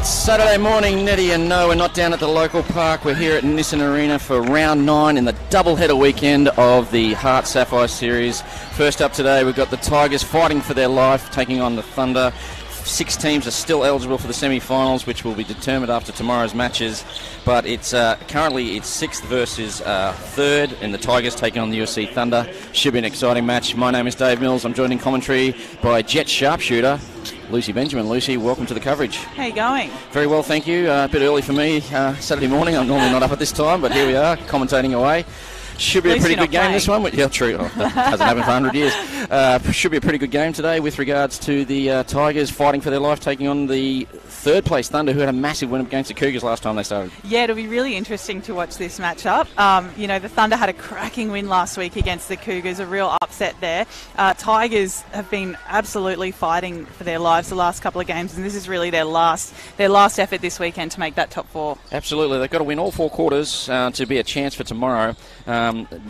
It's Saturday morning, Nettie, and no, we're not down at the local park. We're here at Nissan Arena for round 9 in the doubleheader weekend of the HART Sapphire series. First up today, we've got the Tigers fighting for their life, taking on the Thunder. 6 teams are still eligible for the semi-finals, which will be determined after tomorrow's matches. But it's currently it's 6th versus 3rd, and the Tigers taking on the USC Thunder. Should be an exciting match. My name is Dave Mills. I'm joined in commentary by Jet Sharpshooter Lucy Benjamin. Lucy, welcome to the coverage. How you going? Very well, thank you. A bit early for me Saturday morning. I'm normally not up at this time, but here we are, commentating away. Should be a pretty good game, this one. Yeah, true. Oh, that hasn't happened for 100 years. Should be a pretty good game today with regards to the Tigers fighting for their life, taking on the 3rd place Thunder, who had a massive win against the Cougars last time they started. Yeah, it'll be really interesting to watch this matchup. You know, the Thunder had a cracking win last week against the Cougars, a real upset there. Tigers have been absolutely fighting for their lives the last couple of games, and this is really their last effort this weekend to make that top 4. Absolutely. They've got to win all 4 quarters to be a chance for tomorrow.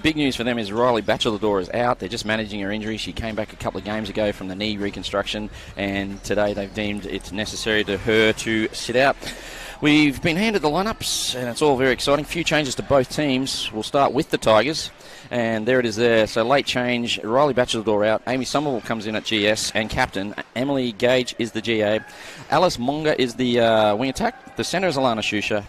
Big news for them is Riley Batchelador is out. They're just managing her injury. She came back a couple of games ago from the knee reconstruction, and today they've deemed it necessary to her to sit out. We've been handed the lineups, and it's all very exciting. Few changes to both teams. We'll start with the Tigers, and there it is there. So late change, Riley Batchelador out. Amy Somerville comes in at GS and captain. Emily Gage is the GA. Alice Monga is the wing attack. The centre is Alana Schuster.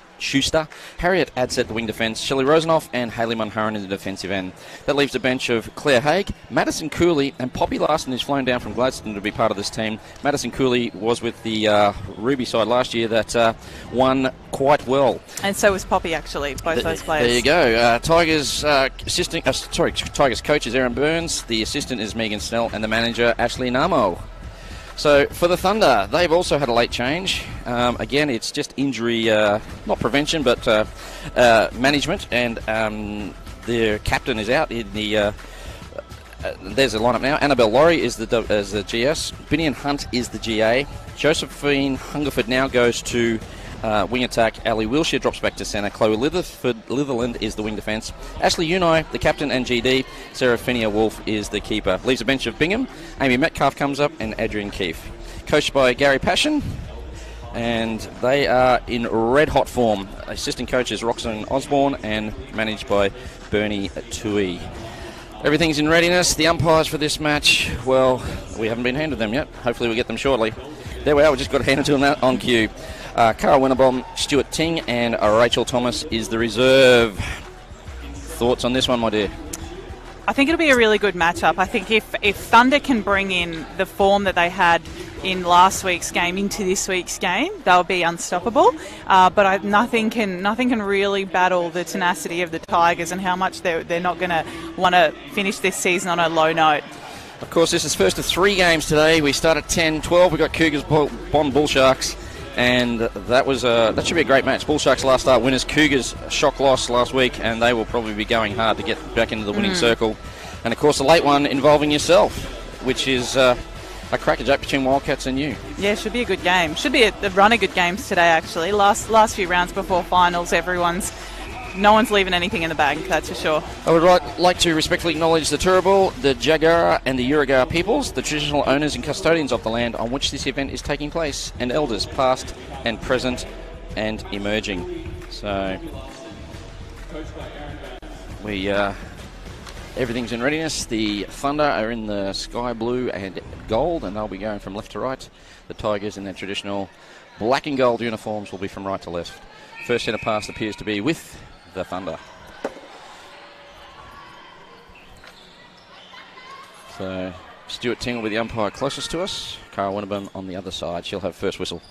Harriet Adset, the wing defence. Shelley Rosenoff and Hayley Munharan in the defensive end. That leaves a bench of Claire Haig, Madison Cooley, and Poppy Larson, who's flown down from Gladstone to be part of this team. Madison Cooley was with the Ruby side last year that won quite well. And so was Poppy, actually, both those players. There you go. Tigers Tigers coach is Erin Burns. The assistant is Megan Snell, and the manager Ashley Namo. So for the Thunder, they've also had a late change. Again, it's just injury, not prevention, but management, and their captain is out in the. There's the lineup now. Annabelle Laurie is the GS. Binion Hunt is the GA. Josephine Hungerford now goes to wing attack. Ali Wilshire drops back to centre. Chloe Litherland is the wing defence. Ashley Unai, the captain and GD. Sarah Finney-Wolf is the keeper. Leaves a bench of Bingham. Amy Metcalf comes up, and Adrian Keefe. Coached by Gary Passion, and they are in red-hot form. Assistant coach is Roxanne Osborne, and managed by Bernie Tui. Everything's in readiness. The umpires for this match, well, we haven't been handed them yet. Hopefully we'll get them shortly. There we are. We just got handed to them on cue. Cara Winnerbom, Stuart Ting, and Rachel Thomas is the reserve. Thoughts on this one, my dear? I think it'll be a really good matchup. I think if Thunder can bring in the form that they had in last week's game into this week's game, they'll be unstoppable. But nothing can really battle the tenacity of the Tigers and how much they're not going to want to finish this season on a low note. Of course, this is first of 3 games today. We start at 10-12. We've got Cougars, Bond, Bull Sharks. And that should be a great match. Bull Sharks last start winners. Cougars shock loss last week, and they will probably be going hard to get back into the winning circle. And of course, the late one involving yourself, which is a crackerjack between Wildcats and you. Yeah, should be a good game. Should be a run of good games today. Actually, last few rounds before finals, no one's leaving anything in the bag, that's for sure. I would like to respectfully acknowledge the Turrbal, the Jagara and the Yurragar peoples, the traditional owners and custodians of the land on which this event is taking place, and elders past and present and emerging. So everything's in readiness. The Thunder are in the sky blue and gold, and they'll be going from left to right. The Tigers in their traditional black and gold uniforms will be from right to left. First centre pass appears to be with the Thunder. So Stuart Ting will be the umpire closest to us. Cara Winnerbom on the other side. She'll have first whistle.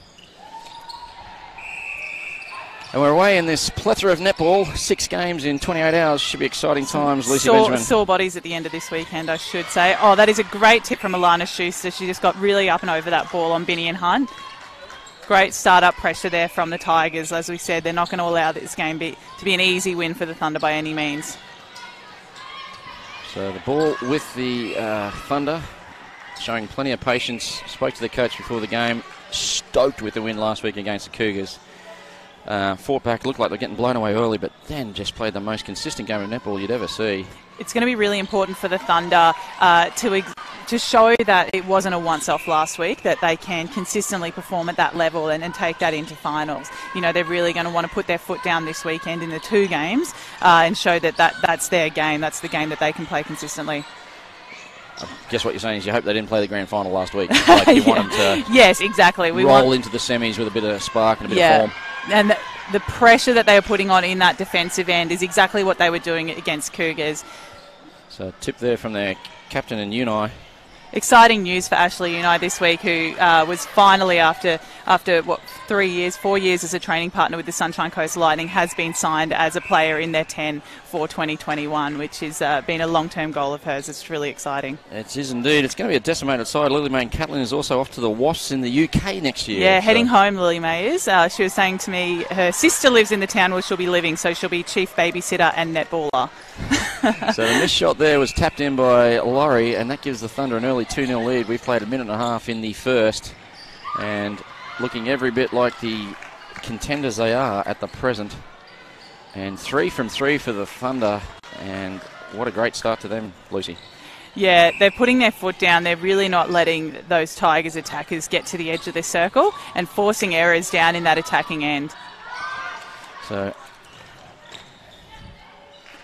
And we're away in this plethora of netball. 6 games in 28 hours. Should be exciting times, Lucy Benjamin. Sore bodies at the end of this weekend, I should say. Oh, that is a great tip from Alana Schuster. She just got really up and over that ball on Binion Hunt. Great start-up pressure there from the Tigers. As we said, they're not going to allow this game to be an easy win for the Thunder by any means. So the ball with the Thunder, showing plenty of patience. Spoke to the coach before the game. Stoked with the win last week against the Cougars. Fought back, looked like they're getting blown away early, but then just played the most consistent game of netball you'd ever see. It's going to be really important for the Thunder to to show that it wasn't a once-off last week, that they can consistently perform at that level and take that into finals. They're really going to want to put their foot down this weekend in the 2 games and show that's their game. That's the game that they can play consistently. I guess what you're saying is you hope they didn't play the grand final last week. Like you want them to yes, exactly. We roll into the semis with a bit of spark and a bit of form. And the pressure that they are putting on in that defensive end is exactly what they were doing against Cougars. So a tip there from their captain and Unai. Exciting news for Ashley Unai this week, who was finally, after 4 years as a training partner with the Sunshine Coast Lightning, has been signed as a player in their 10 for 2021, which has been a long-term goal of hers. It's really exciting. It is indeed. It's going to be a decimated side. Lily May and Catlin is also off to the Wasps in the UK next year. Yeah, heading home, Lily May is. She was saying to me her sister lives in the town where she'll be living, so she'll be chief babysitter and netballer. So the missed shot there was tapped in by Laurie, and that gives the Thunder an early 2-0 lead. We've played a minute and a half in the first, and looking every bit like the contenders they are at the present. And 3 from 3 for the Thunder, and what a great start to them, Lucy. Yeah, they're putting their foot down. They're really not letting those Tigers attackers get to the edge of the circle and forcing errors down in that attacking end. So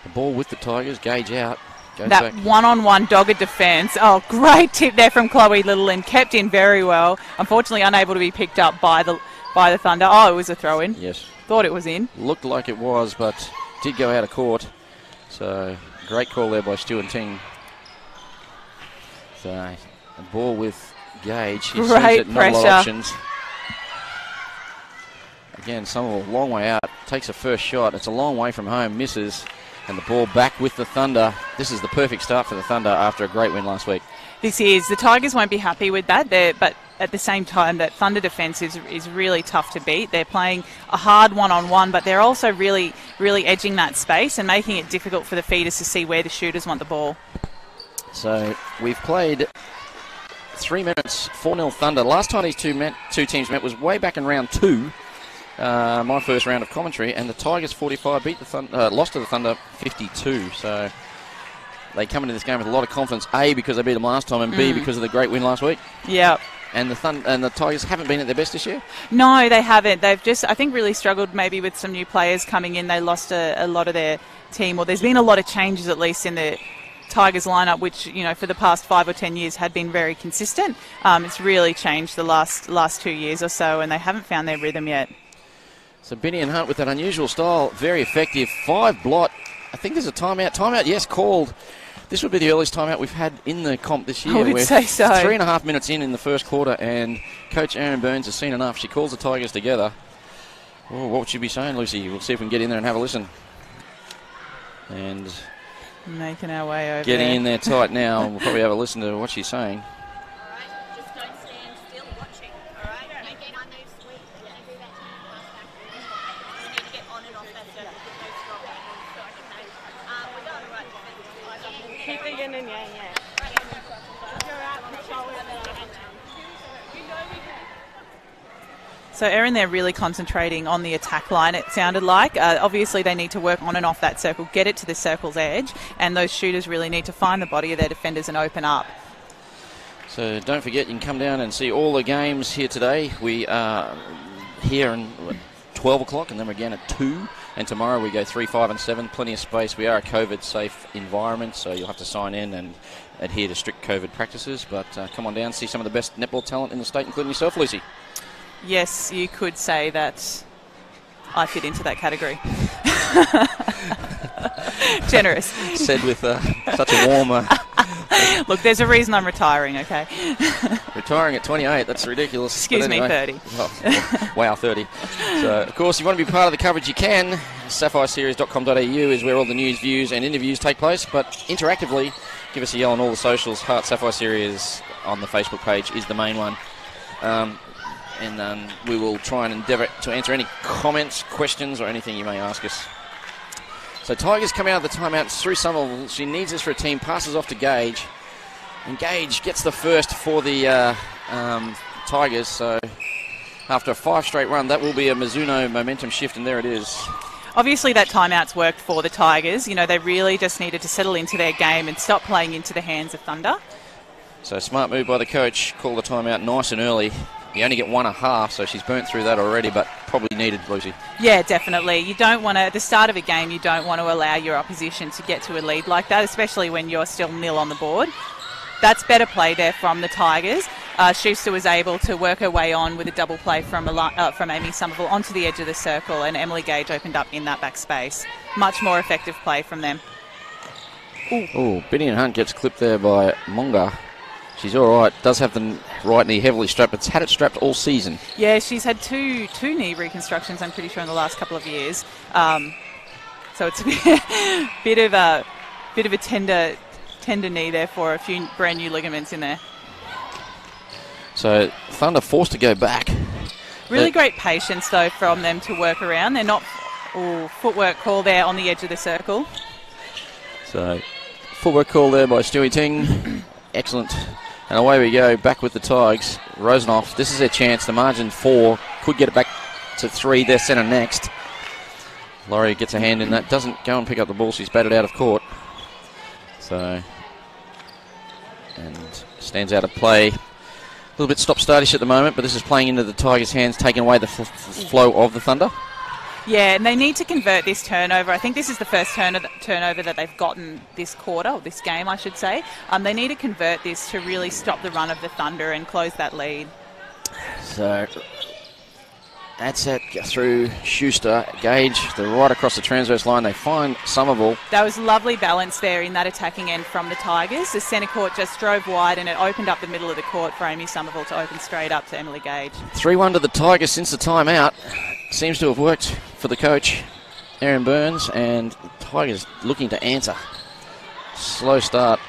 the ball with the Tigers, Gage out. That one-on-one dogged defence. Oh, great tip there from Chloe Littleland. Kept in very well. Unfortunately, unable to be picked up by the Thunder. Oh, it was a throw-in. Yes. Thought it was in. Looked like it was, but did go out of court. So great call there by Stu and Ting. So the ball with Gage. He great sees it, pressure. not a lot of options. Again, Summerall, long way out. Takes a first shot. It's a long way from home. Misses. And the ball back with the Thunder. This is the perfect start for the Thunder after a great win last week. This is. The Tigers won't be happy with that, but at the same time, that Thunder defence is really tough to beat. They're playing a hard one-on-one, but they're also really, really edging that space and making it difficult for the feeders to see where the shooters want the ball. So we've played 3 minutes, 4-0 Thunder. Last time these two teams met was way back in round 2. My first round of commentary, and the Tigers 45 lost to the Thunder 52. So they come into this game with a lot of confidence. A, because they beat them last time, and B, because of the great win last week. Yeah. And the Tigers haven't been at their best this year. No, they haven't. They've just, I think, really struggled maybe with some new players coming in. They lost a lot of their team, or there's been a lot of changes at least in the Tigers lineup, which for the past 5 or 10 years had been very consistent. It's really changed the last 2 years or so, and they haven't found their rhythm yet. So Benny and Hunt with that unusual style, very effective. 5 blot. I think there's a timeout. Timeout, yes, called. This would be the earliest timeout we've had in the comp this year. I would say so. 3.5 minutes in the first quarter, and Coach Erin Burns has seen enough. She calls the Tigers together. Oh, what would she be saying, Lucy? We'll see if we can get in there and have a listen. And making our way over getting there. in there tight now. We'll probably have a listen to what she's saying. So Erin, they're really concentrating on the attack line, it sounded like. Obviously, they need to work on and off that circle, get it to the circle's edge, and those shooters really need to find the body of their defenders and open up. So don't forget, you can come down and see all the games here today. We are here at 12 o'clock, and then we're again at 2. And tomorrow we go 3, 5 and 7, plenty of space. We are a COVID-safe environment, so you'll have to sign in and adhere to strict COVID practices. But come on down, see some of the best netball talent in the state, including yourself, Lucy. Yes, you could say that I fit into that category. Generous. Said with such a warm... Look, there's a reason I'm retiring, okay? Retiring at 28, that's ridiculous. Excuse me, 30. Oh, wow, 30. So, of course, if you want to be part of the coverage, you can. SapphireSeries.com.au is where all the news, views and interviews take place. But interactively, give us a yell on all the socials. HART Sapphire Series on the Facebook page is the main one. And we will try and endeavour to answer any comments, questions, or anything you may ask us. So Tigers come out of the timeout. It's through Summerall. She needs this for a team. Passes off to Gage. And Gage gets the first for the Tigers. So after a 5 straight run, that will be a Mizuno momentum shift, and there it is. Obviously, that timeout's worked for the Tigers. They really just needed to settle into their game and stop playing into the hands of Thunder. So smart move by the coach. Call the timeout nice and early. You only get 1.5, so she's burnt through that already, but probably needed, Lucy. Yeah, definitely. You don't want to, at the start of a game, you don't want to allow your opposition to get to a lead like that, especially when you're still nil on the board. That's better play there from the Tigers. Schuster was able to work her way on with a double play from Amy Somerville onto the edge of the circle, and Emily Gage opened up in that back space. Much more effective play from them. Oh, Binion Hunt gets clipped there by Monga. She's all right. Does have the right knee heavily strapped, but it's had it strapped all season. Yeah, she's had two knee reconstructions, I'm pretty sure, in the last couple of years. So it's a bit of a tender knee there for a few brand new ligaments in there. So Thunder forced to go back. Really great patience though from them to work around. They're not footwork call there on the edge of the circle. So footwork call there by Stewie Ting. Excellent. And away we go, back with the Tigers. Rosenoff, this is their chance. The margin 4, could get it back to 3. They're centre next. Laurie gets a hand in that. Doesn't go and pick up the ball. She's batted out of court. So, and stands out of play. A little bit stop-startish at the moment, but this is playing into the Tigers' hands, taking away the flow of the Thunder. Yeah, and they need to convert this turnover. I think this is the first turnover that they've gotten this quarter, or this game, I should say. They need to convert this to really stop the run of the Thunder and close that lead. So that's it through Schuster. Gage, they're right across the transverse line. They find Somerville. That was lovely balance there in that attacking end from the Tigers. The centre court just drove wide and it opened up the middle of the court for Amy Somerville to open straight up to Emily Gage. 3-1 to the Tigers since the timeout. Seems to have worked for the coach, Erin Burns, and the Tigers looking to answer. Slow start.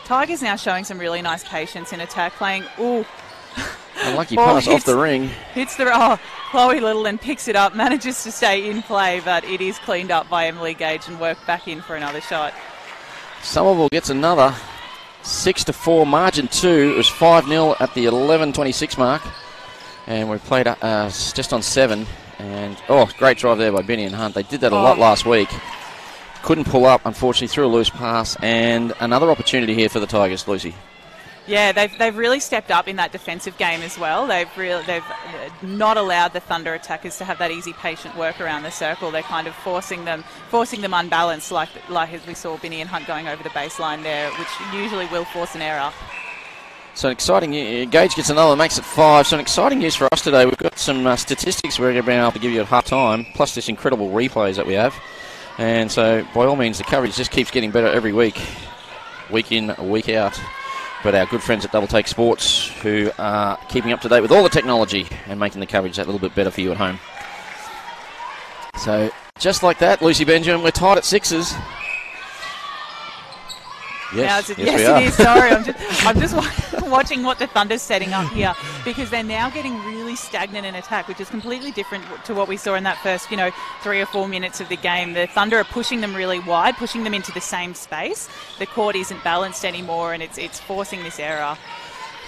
Tigers now showing some really nice patience in attack, playing, unlucky pass off the ring. Hits Chloe Littleland picks it up, manages to stay in play, but it is cleaned up by Emily Gage and worked back in for another shot. Somerville gets another. 6-4, margin 2. It was 5-0 at the 11:26 mark. And we played just on 7. And, great drive there by Benny and Hunt. They did that a lot last week. Couldn't pull up, unfortunately, threw a loose pass. And another opportunity here for the Tigers, Lucy. Yeah, they've really stepped up in that defensive game as well. They've not allowed the Thunder attackers to have that easy, patient work around the circle. They're kind of forcing them unbalanced, like as we saw Benny and Hunt going over the baseline there, which usually will force an error. So exciting. Gage gets another, makes it 5. So an exciting news for us today. We've got some statistics we're going to be able to give you at half time, plus this incredible replays that we have. And so by all means, the coverage just keeps getting better every week in, week out. But our good friends at Double Take Sports, who are keeping up to date with all the technology and making the coverage that little bit better for you at home. So just like that, Lucy Benjamin, we're tied at 6s. Yes, it is. Sorry, I'm just watching what the Thunder's setting up here, because they're now getting really stagnant in attack, which is completely different to what we saw in that first, 3 or 4 minutes of the game. The Thunder are pushing them really wide, pushing them into the same space. The court isn't balanced anymore, and it's forcing this error.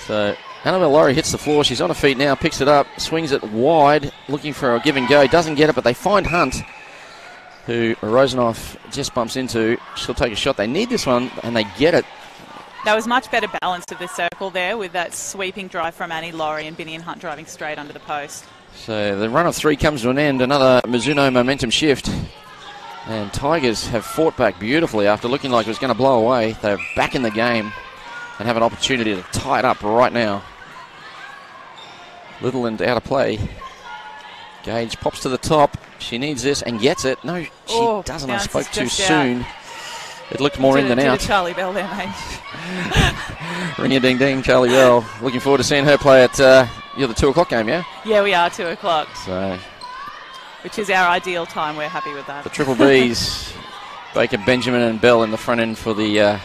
So Annabelle Laurie hits the floor. She's on her feet now, picks it up, swings it wide, looking for a give and go. Doesn't get it, but they find Hunt, who Rosenoff just bumps into. She'll take a shot. They need this one, and they get it. That was much better balance of the circle there with that sweeping drive from Annie Laurie and Binny and Hunt driving straight under the post. So the run of 3 comes to an end. Another Mizuno momentum shift. And Tigers have fought back beautifully after looking like it was going to blow away. They're back in the game and have an opportunity to tie it up right now. Littleland out of play. Gage pops to the top. She needs this and gets it. No, she doesn't. I spoke too soon. It looked more in than out. Charlie Bell there, mate. Ring-a-ding-ding, Charlie Bell. Looking forward to seeing her play at the 2 o'clock game, yeah? Yeah, we are, 2 o'clock. So, which is our ideal time. We're happy with that. The Triple Bs, Baker, Benjamin and Bell in the front end for the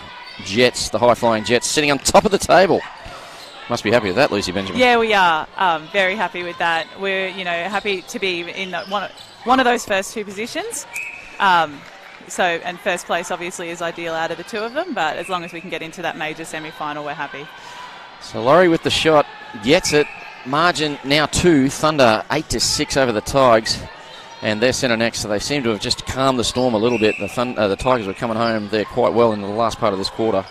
Jets, the high-flying Jets, sitting on top of the table. Must be happy with that, Lucy Benjamin. Yeah, we are. Very happy with that. We're, happy to be in one of those first 2 positions. And first place obviously is ideal out of the 2 of them, but as long as we can get into that major semi-final, we're happy. So Laurie with the shot, gets it. Margin now 2, Thunder 8-6 over the Tigers, and they're centre next, so they seem to have just calmed the storm a little bit. The Tigers were coming home there quite well in the last part of this quarter.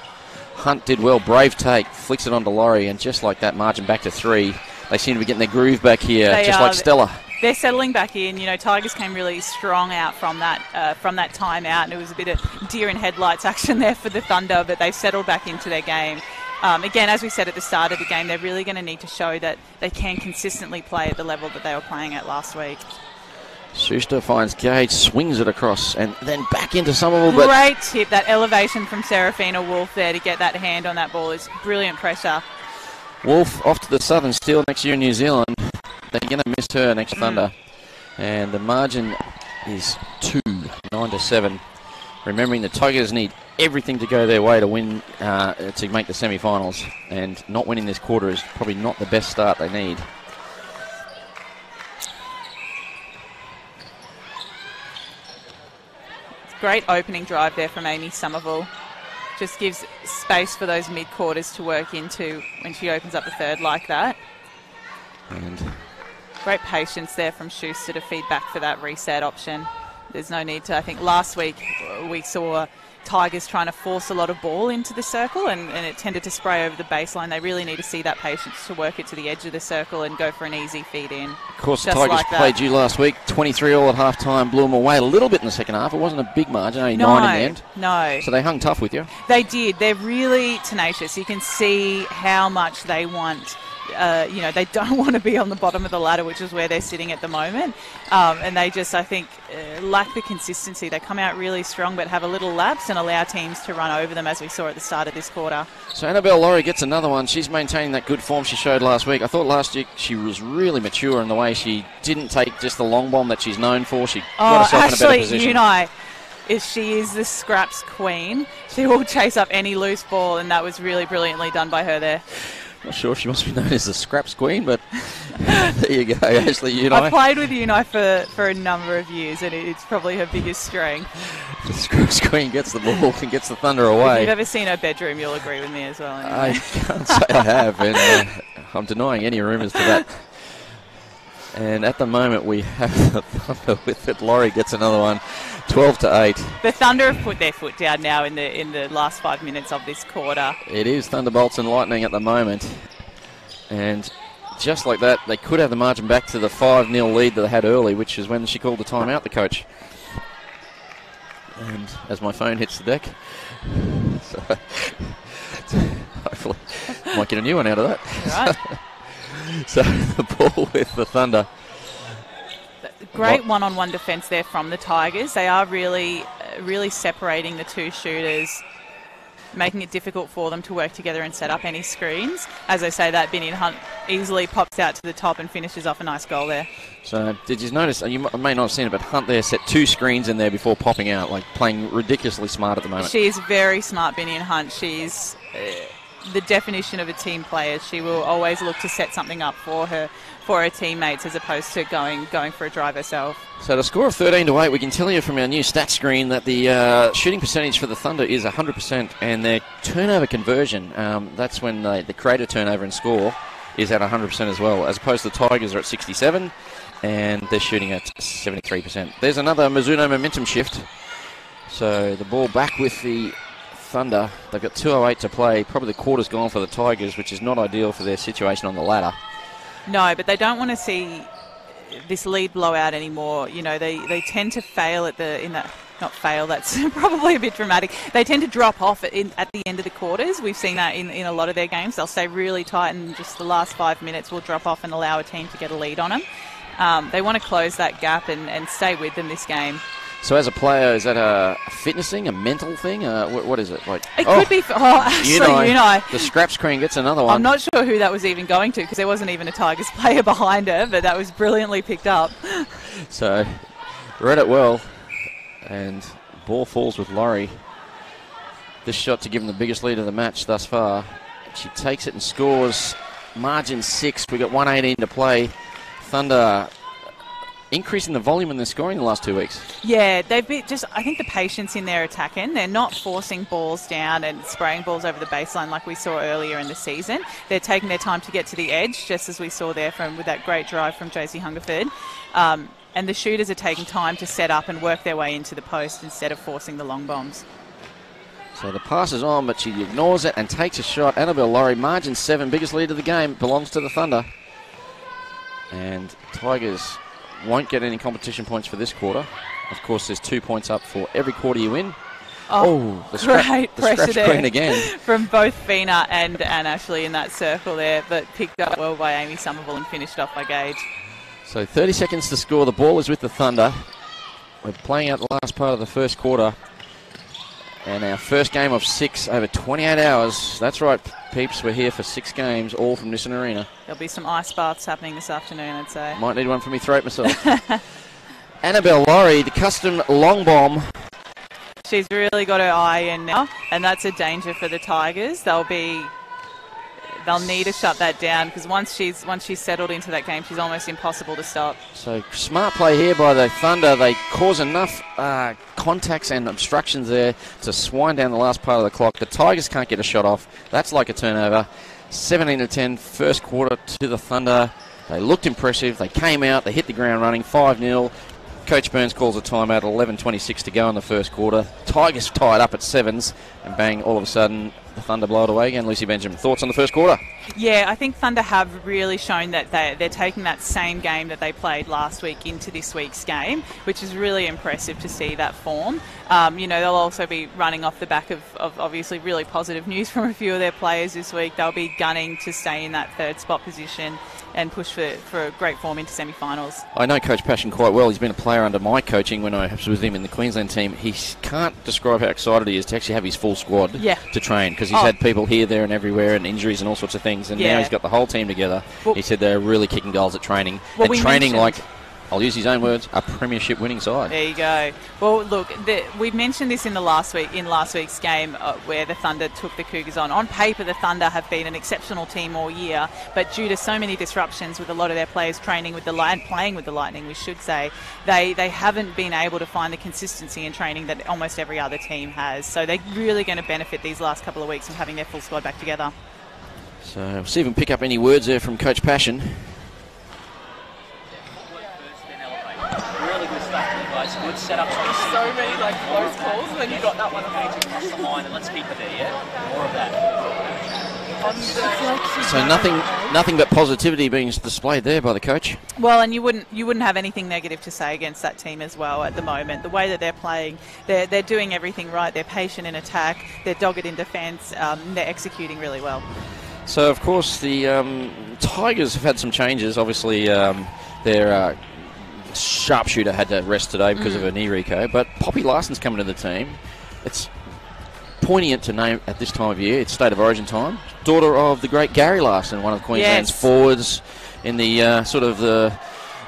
Hunt did well. Brave take, flicks it onto Laurie, and just like that, margin back to 3. They seem to be getting their groove back here, just like Stella. They're settling back in. You know, Tigers came really strong out from that timeout, and it was a bit of deer in headlights action there for the Thunder, but they've settled back into their game. Again, as we said at the start of the game, they're really going to need to show that they can consistently play at the level that they were playing at last week. Schuster finds Gage, swings it across, and then back into Somerville. Great tip, that elevation from Serafina Wolf there to get that hand on that ball is brilliant pressure. Wolf off to the Southern Steel next year in New Zealand. They're going to miss her next Thunder. And the margin is 9-7. Remembering the Tigers need everything to go their way to win, to make the semi-finals. And not winning this quarter is probably not the best start they need. Great opening drive there from Amy Somerville. Just gives space for those mid-quarters to work into when she opens up the third like that. And great patience there from Schuster to feed back for that reset option. There's no need to. I think last week we saw Tigers trying to force a lot of ball into the circle and it tended to spray over the baseline. They really need to see that patience to work it to the edge of the circle and go for an easy feed in. Of course, the Tigers played you last week. 23 all at half-time, blew them away a little bit in the second half. It wasn't a big margin, only 9 in the end. No. So they hung tough with you. They did. They're really tenacious. You can see how much they want. They don't want to be on the bottom of the ladder, which is where they're sitting at the moment. And they just, I think, lack the consistency. They come out really strong but have a little lapse and allow teams to run over them, as we saw at the start of this quarter. So Annabelle Laurie gets another one. She's maintaining that good form she showed last week. I thought last year she was really mature in the way she didn't take just the long bomb that she's known for. She got herself in a better position. She is the scraps queen. She will chase up any loose ball, and that was really brilliantly done by her there. Not sure if she must be known as the scraps queen, but there you go, Ashley Unai. I played with Unai for a number of years, and it's probably her biggest strength. The scraps queen gets the ball and gets the Thunder away. If you've ever seen her bedroom, you'll agree with me as well. Anyway. I can't say I have, and I'm denying any rumours to that. And at the moment, we have the Thunder with it. Laurie gets another one, 12-8. The Thunder have put their foot down now in the last 5 minutes of this quarter. It is Thunderbolts and Lightning at the moment. And just like that, they could have the margin back to the 5-0 lead that they had early, which is when she called the timeout, the coach. And as my phone hits the deck, so hopefully might get a new one out of that. Right. So the ball with the Thunder. Great one-on-one defence there from the Tigers. They are really separating the two shooters, making it difficult for them to work together and set up any screens. As I say, that Binion Hunt easily pops out to the top and finishes off a nice goal there. So did you notice, you may not have seen it, but Hunt there set 2 screens in there before popping out, like playing ridiculously smart at the moment. She is very smart, Binion Hunt. She's the definition of a team player. She will always look to set something up for her teammates as opposed to going for a drive herself. So the score of 13-8, we can tell you from our new stat screen that the shooting percentage for the Thunder is 100%, and their turnover conversion, that's when the creator turnover and score is at 100% as well, as opposed to the Tigers are at 67 and they're shooting at 73%. There's another Mizuno momentum shift. So the ball back with the Thunder. They've got 2:08 to play. Probably the quarter's gone for the Tigers, which is not ideal for their situation on the ladder. No, but they don't want to see this lead blowout anymore. You know, they tend to fail not fail, that's probably a bit dramatic. They tend to drop off at the end of the quarters. We've seen that in a lot of their games. They'll stay really tight and just the last 5 minutes will drop off and allow a team to get a lead on them. They want to close that gap and stay with them this game. So as a player, is that a fitness thing, a mental thing? What is it? Like? It could be. Ashley Unai. The scraps queen gets another one. I'm not sure who that was even going to because there wasn't even a Tigers player behind her, but that was brilliantly picked up. So read it well, and ball falls with Laurie. This shot to give them the biggest lead of the match thus far. She takes it and scores. Margin 6. We got 1:18 to play. Thunder increasing the volume in their scoring in the last 2 weeks. Yeah, they've been I think the patience in their attacking. They're not forcing balls down and spraying balls over the baseline like we saw earlier in the season. They're taking their time to get to the edge, just as we saw there with that great drive from Josie Hungerford. And the shooters are taking time to set up and work their way into the post instead of forcing the long bombs. So the pass is on, but she ignores it and takes a shot. Annabelle Laurie, margin 7, biggest lead of the game, belongs to the Thunder. And Tigers won't get any competition points for this quarter. Of course, there's 2 points up for every quarter you win. Oh, the great pressure scratch queen again. From both Fina and Ashley in that circle there, but picked up well by Amy Somerville and finished off by Gage. So 30 seconds to score. The ball is with the Thunder. We're playing out the last part of the first quarter. And our first game of 6 over 28 hours. That's right, peeps. We're here for 6 games, all from Nissan Arena. There'll be some ice baths happening this afternoon, I'd say. Might need one for me throat myself. Annabelle Laurie, the custom long bomb. She's really got her eye in now, and that's a danger for the Tigers. They'll need to shut that down, because once she's settled into that game, she's almost impossible to stop. So smart play here by the Thunder. They cause enough contacts and obstructions there to wind down the last part of the clock. The Tigers can't get a shot off. That's like a turnover. 17-10, first quarter to the Thunder. They looked impressive. They came out. They hit the ground running. 5-0. Coach Burns calls a timeout at 11:26 to go in the first quarter. Tigers tied up at 7s, and bang, all of a sudden, the Thunder blow it away again. Lucy Benjamin, thoughts on the first quarter? Yeah, I think Thunder have really shown that they're taking that same game that they played last week into this week's game, which is really impressive to see that form. They'll also be running off the back of obviously really positive news from a few of their players this week. They'll be gunning to stay in that third spot position and push for a great form into semi-finals. I know Coach Passion quite well. He's been a player under my coaching when I was with him in the Queensland team. He can't describe how excited he is to actually have his full squad to train, because he's had people here, there and everywhere and injuries and all sorts of things, and now he's got the whole team together. Well, he said they're really kicking goals at training. Well, and training like, I'll use his own words, a premiership winning side. There you go. Well, look, we mentioned this in last week's game where the Thunder took the Cougars on. On paper, the Thunder have been an exceptional team all year, but due to so many disruptions with a lot of their players training with the playing with the Lightning, we should say, they haven't been able to find the consistency in training that almost every other team has. So they're really going to benefit these last couple of weeks of having their full squad back together. So we'll see if we can pick up any words there from Coach Passion. Good setups on the so many close calls, and then you got that one across the line, and let's keep it there, yeah? More of that. So nothing but positivity being displayed there by the coach. Well, and you wouldn't have anything negative to say against that team as well at the moment. The way that they're playing, they're doing everything right. They're patient in attack, they're dogged in defence, they're executing really well. So of course the Tigers have had some changes. Obviously their sharpshooter had to rest today because of a knee reco, but Poppy Larson's coming to the team. It's poignant to name at this time of year. It's State of Origin time. Daughter of the great Gary Larson, one of Queensland's forwards in the sort of the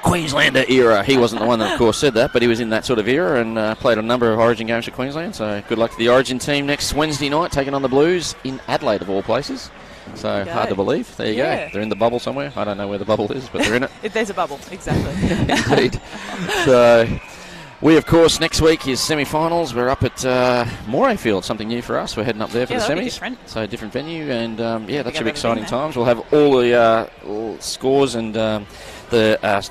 Queenslander era. He wasn't the one that, of course, said that, but he was in that sort of era and played a number of Origin games for Queensland. So good luck to the Origin team next Wednesday night, taking on the Blues in Adelaide, of all places. So hard to believe. There you go. They're in the bubble somewhere. I don't know where the bubble is, but they're in it. There's a bubble, exactly. Indeed. So we, of course, next week is semi-finals. We're up at Morayfield, something new for us. We're heading up there for the semis. Different. So a different venue, and that should be exciting times. We'll have all the scores and the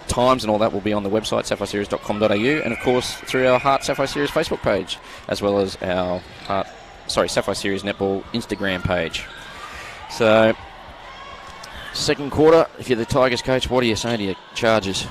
times and all that will be on the website, sapphireseries.com.au, and of course through our HART Sapphire Series Facebook page, as well as our Sapphire Series Netball Instagram page. So, second quarter, if you're the Tigers coach, what do you say to your Chargers?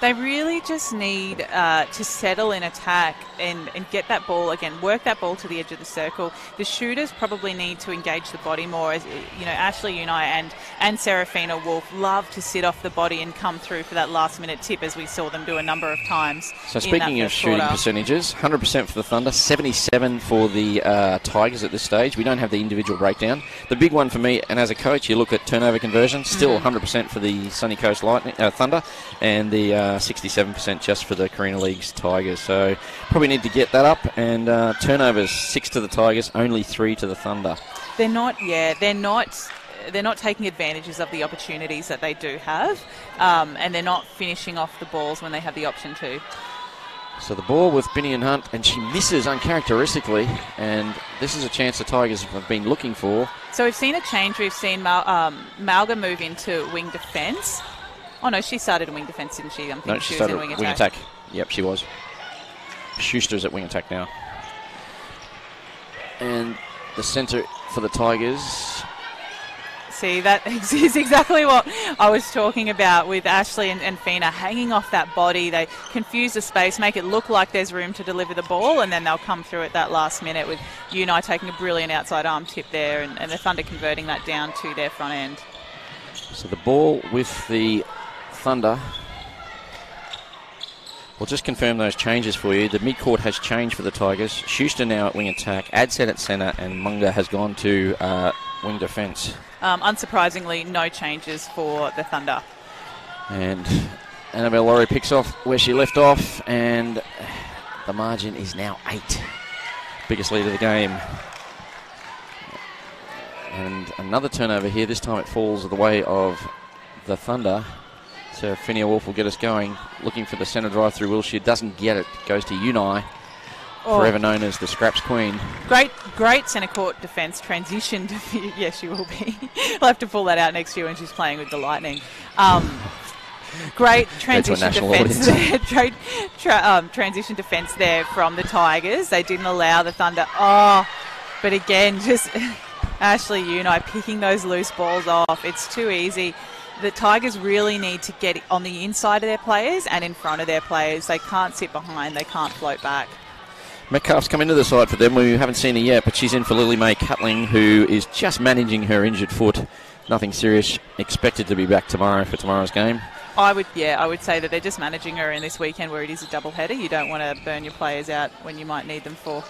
They really just need to settle in attack and get that ball again, work that ball to the edge of the circle. The shooters probably need to engage the body more. As Ashley Unai and Serafina Wolf love to sit off the body and come through for that last minute tip, as we saw them do a number of times. So speaking of shooting percentages, 100% for the Thunder, 77 for the Tigers at this stage. We don't have the individual breakdown. The big one for me, and as a coach, you look at turnover conversion, still 100% for the Sunny Coast Thunder, and the 67% just for the Carina League's Tigers. So probably need to get that up. And turnovers, 6 to the Tigers, only 3 to the Thunder. They're not taking advantages of the opportunities that they do have, and they're not finishing off the balls when they have the option to. So the ball with Binny and Hunt, and she misses uncharacteristically, and this is a chance the Tigers have been looking for. So we've seen a change. We've seen Malga move into wing defence. Oh, no, she started in wing defence, didn't she? I'm thinking she was started in wing attack. Yep, she was. Schuster's at wing attack now. And the centre for the Tigers. See, that is exactly what I was talking about with Ashley and Fina hanging off that body. They confuse the space, make it look like there's room to deliver the ball, and then they'll come through at that last minute with Unai taking a brilliant outside arm tip there and the Thunder converting that down to their front end. So the ball with the Thunder. We'll just confirm those changes for you. The mid-court has changed for the Tigers. Schuster now at wing attack, Adset at centre, and Munga has gone to wing defence. Unsurprisingly, no changes for the Thunder. And Annabelle Laurie picks off where she left off, and the margin is now 8. Biggest lead of the game. And another turnover here. This time it falls the way of the Thunder. So Finia Wolf will get us going. Looking for the centre drive through Wilshire. Doesn't get it. Goes to Unai. Forever known as the Scraps Queen. Great centre court defence. Transition. Yes, she will be. I'll have to pull that out next year when she's playing with the Lightning. Great transition defence there. Great transition defence there from the Tigers. They didn't allow the Thunder. But again, just Ashley Unai picking those loose balls off. It's too easy. The Tigers really need to get on the inside of their players and in front of their players. They can't sit behind. They can't float back. Metcalf's come into the side for them. We haven't seen her yet, but she's in for Lily Mae Cutling, who is just managing her injured foot. Nothing serious. Expected to be back tomorrow for tomorrow's game. I would say that they're just managing her in this weekend where it is a double-header. You don't want to burn your players out when you might need them for,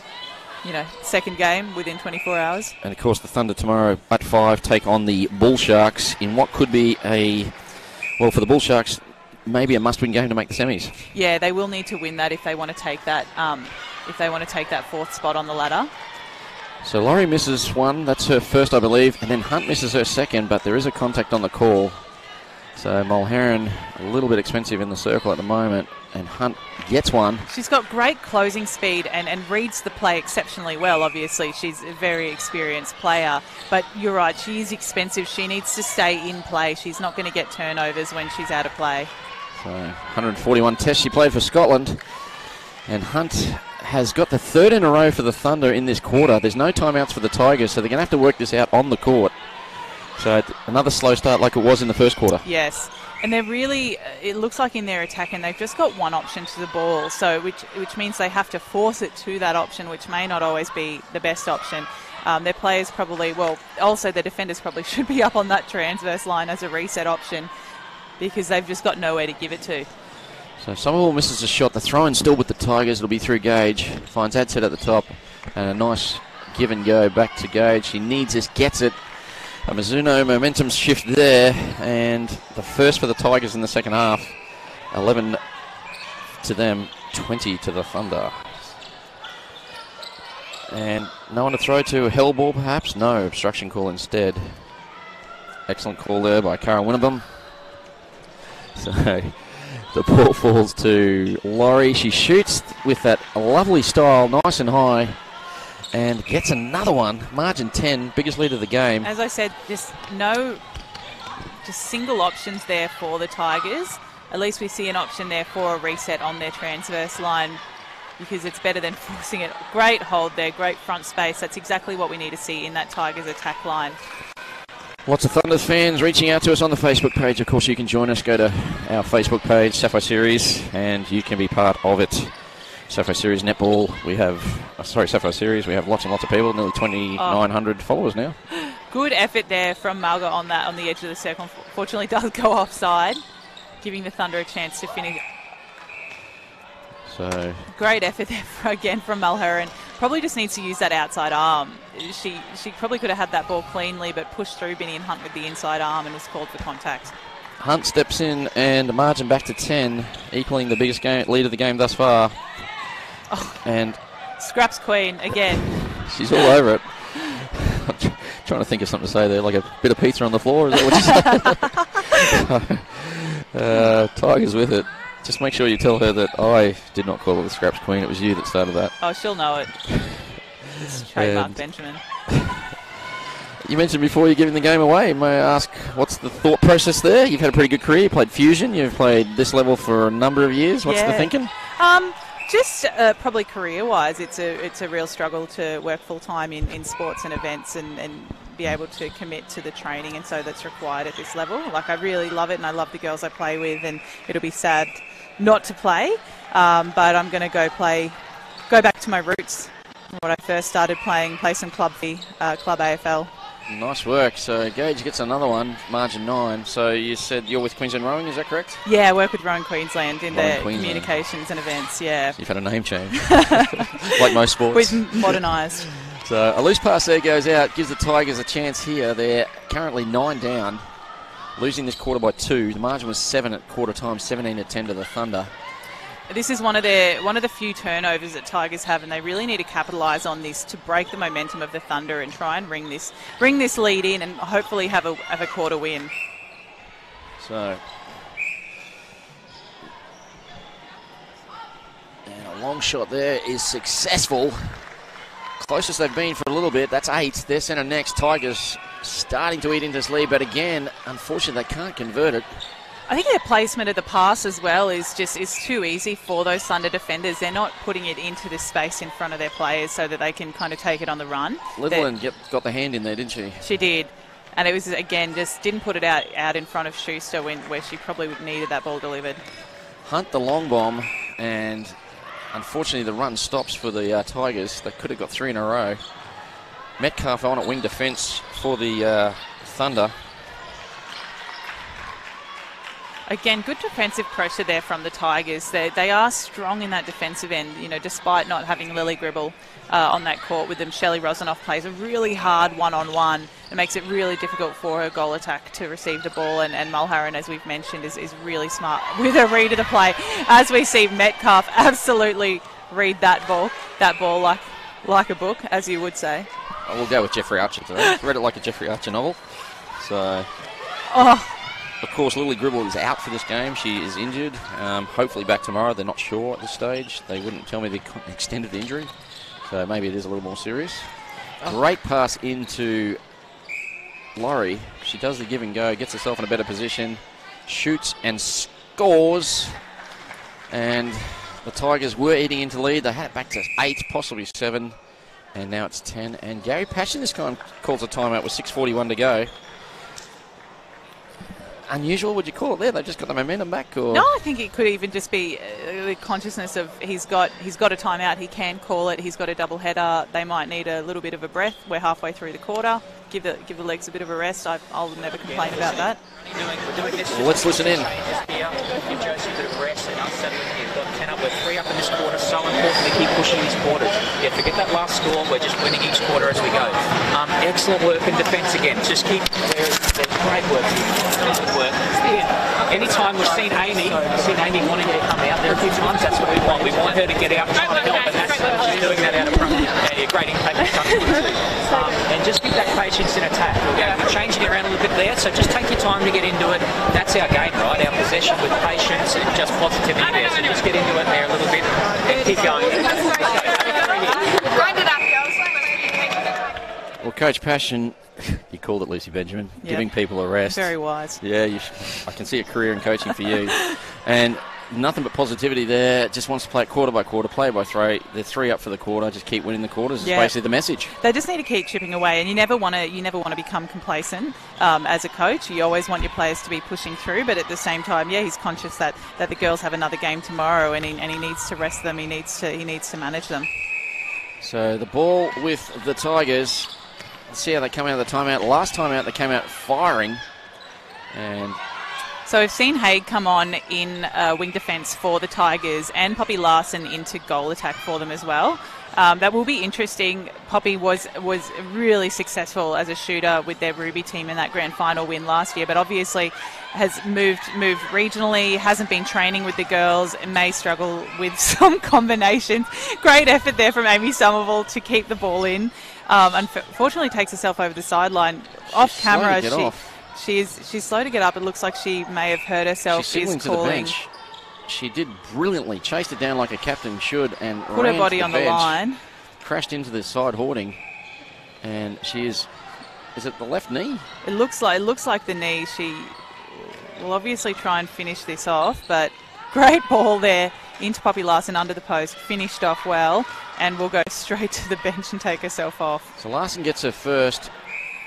second game within 24 hours. And, of course, the Thunder tomorrow at 5 take on the Bull Sharks in what could be for the Bull Sharks, maybe a must-win game to make the semis. Yeah, they will need to win that if they want to take that fourth spot on the ladder. So Laurie misses one. That's her first, I believe. And then Hunt misses her second, but there is a contact on the call. So Mulherron a little bit expensive in the circle at the moment, and Hunt gets one. She's got great closing speed and reads the play exceptionally well, obviously. She's a very experienced player, but you're right, she is expensive. She needs to stay in play. She's not going to get turnovers when she's out of play. So 141 tests she played for Scotland, and Hunt has got the third in a row for the Thunder in this quarter. There's no timeouts for the Tigers, so they're going to have to work this out on the court. So another slow start like it was in the first quarter. Yes, and they're really, it looks like in their attack, and they've just got one option to the ball, so which means they have to force it to that option, which may not always be the best option. Their players probably, also their defenders probably should be up on that transverse line as a reset option because they've just got nowhere to give it to. So Somerville misses a shot. The throw-in still with the Tigers. It'll be through Gage. Finds Adset at the top, and a nice give and go back to Gage. He needs this, gets it. A Mizuno momentum shift there, and the first for the Tigers in the second half. 11 to them, 20 to the Thunder. And no one to throw to. Hellball perhaps? No, obstruction call instead. Excellent call there by Cara Winnebum. So the ball falls to Laurie. She shoots with that lovely style, nice and high. And gets another one. Margin 10, biggest lead of the game. As I said, just single options there for the Tigers. At least we see an option there for a reset on their transverse line because it's better than forcing it. Great hold there, great front space. That's exactly what we need to see in that Tigers attack line. Lots of Thunders fans reaching out to us on the Facebook page. Of course, you can join us. Go to our Facebook page, Sapphire Series, and you can be part of it. Sapphire Series Netball, Sapphire Series, we have lots and lots of people, nearly 2,900 followers now. Good effort there from Malga on the edge of the circle. Fortunately, does go offside, giving the Thunder a chance to finish. So great effort there again from Mulherron. Probably just needs to use that outside arm. She probably could have had that ball cleanly, but pushed through Binny and Hunt with the inside arm and was called for contact. Hunt steps in and the margin back to 10, equaling the biggest lead of the game thus far. And Scraps Queen again. She's all over it. I'm trying to think of something to say there, like a bit of pizza on the floor. Is that what you said? Tigers with it. Just make sure you tell her that I did not call her the Scraps Queen. It was you that started that. Oh, she'll know it. It's trademark Benjamin. You mentioned before you're giving the game away. May I ask, what's the thought process there? You've had a pretty good career. You played Fusion. You've played this level for a number of years. What's the thinking? Just probably career-wise, it's a real struggle to work full-time in sports and events and be able to commit to the training and so that's required at this level. Like, I really love it and I love the girls I play with, and it'll be sad not to play, but I'm going to go back to my roots. When I first started playing, play some club AFL. Nice work. So Gage gets another one, margin 9. So you said you're with Queensland Rowing, is that correct? Yeah, I work with Rowing Queensland in the communications and events, yeah. So you've had a name change, like most sports. We've modernised. So a loose pass there goes out, gives the Tigers a chance here. They're currently 9 down, losing this quarter by 2. The margin was 7 at quarter time, 17-10 to the Thunder. This is one of the few turnovers that Tigers have, and they really need to capitalise on this to break the momentum of the Thunder and try and bring this lead in and hopefully have a quarter win. So, and a long shot there is successful. Closest they've been for a little bit. That's 8. They're centre next. Tigers starting to eat into this lead, but again, unfortunately, they can't convert it. I think their placement of the pass as well is too easy for those Thunder defenders. They're not putting it into the space in front of their players so that they can kind of take it on the run. Litherland got the hand in there, didn't she? She did. And it was, again, just didn't put it out in front of Schuster where she probably needed that ball delivered. Hunt the long bomb, and unfortunately the run stops for the Tigers. They could have got 3 in a row. Metcalf on at wing defence for the Thunder. Again, good defensive pressure there from the Tigers. They are strong in that defensive end, despite not having Lily Gribble on that court with them. Shelley Rosanoff plays a really hard one-on-one. It makes it really difficult for her goal attack to receive the ball, and Mulherron, as we've mentioned, is really smart with her read of the play. As we see Metcalf absolutely read that ball like a book, as you would say. We'll go with Jeffrey Archer today. Read it like a Jeffrey Archer novel. So... Of course, Lily Gribble is out for this game. She is injured. Hopefully back tomorrow. They're not sure at this stage. They wouldn't tell me the extent of the injury. So maybe it is a little more serious. Great pass into Laurie. She does the give and go, gets herself in a better position, shoots and scores. And the Tigers were eating into lead. They had it back to 8, possibly 7. And now it's 10. And Gary Passion this time calls a timeout with 6:41 to go. Unusual, would you call it there? They've just got the momentum back, or no? I think it could even just be the consciousness of he's got a timeout. He can call it. He's got a double header. They might need a little bit of a breath. We're halfway through the quarter. Give the legs a bit of a rest. I'll never complain about that. Well, let's listen in. Give Josie a bit of rest and us settling here. We've got 10 up. We're 3 up in this quarter. So important to keep pushing these quarters. Yeah, forget that last score. We're just winning each quarter as we go. Excellent work in defence again. Just keep. There's great work here. Good work. Anytime we've seen Amy wanting to come out there a few times, that's what we want. We want her to get out and try to help, and that's she's doing that out of front. Yeah, great impact in front of too. And just keep that patience in attack. We're changing it around a little bit there, so just take your time to get into it. That's our game, right? Our possession with patience and just positivity there. So just get into it there a little bit and keep going. Well, Coach Passion, you called it, Lucy Benjamin, giving people a rest. Very wise. Yeah, I can see a career in coaching for you. And nothing but positivity there. Just wants to play it quarter by quarter, play by three. They're 3 up for the quarter. Just keep winning the quarters. Is basically the message. They just need to keep chipping away, and you never want to become complacent as a coach. You always want your players to be pushing through, but at the same time, he's conscious that the girls have another game tomorrow, and he needs to rest them. He needs to manage them. So the ball with the Tigers. Let's see how they come out of the timeout. Last time out, they came out firing. And so we've seen Haig come on in wing defence for the Tigers and Poppy Larson into goal attack for them as well. That will be interesting. Poppy was really successful as a shooter with their Ruby team in that grand final win last year, but obviously has moved regionally, hasn't been training with the girls, and may struggle with some combinations. Great effort there from Amy Somerville to keep the ball in. Unfortunately takes herself over the sideline. Off camera, she's slow to get up. It looks like she may have hurt herself. She's signaling to the bench. She did brilliantly, chased it down like a captain should, and put her body on the line. Crashed into the side hoarding, and she is it the left knee? It looks like the knee. She will obviously try and finish this off, but great ball there into Poppy Larson under the post, finished off well, and will go straight to the bench and take herself off. So Larson gets her first,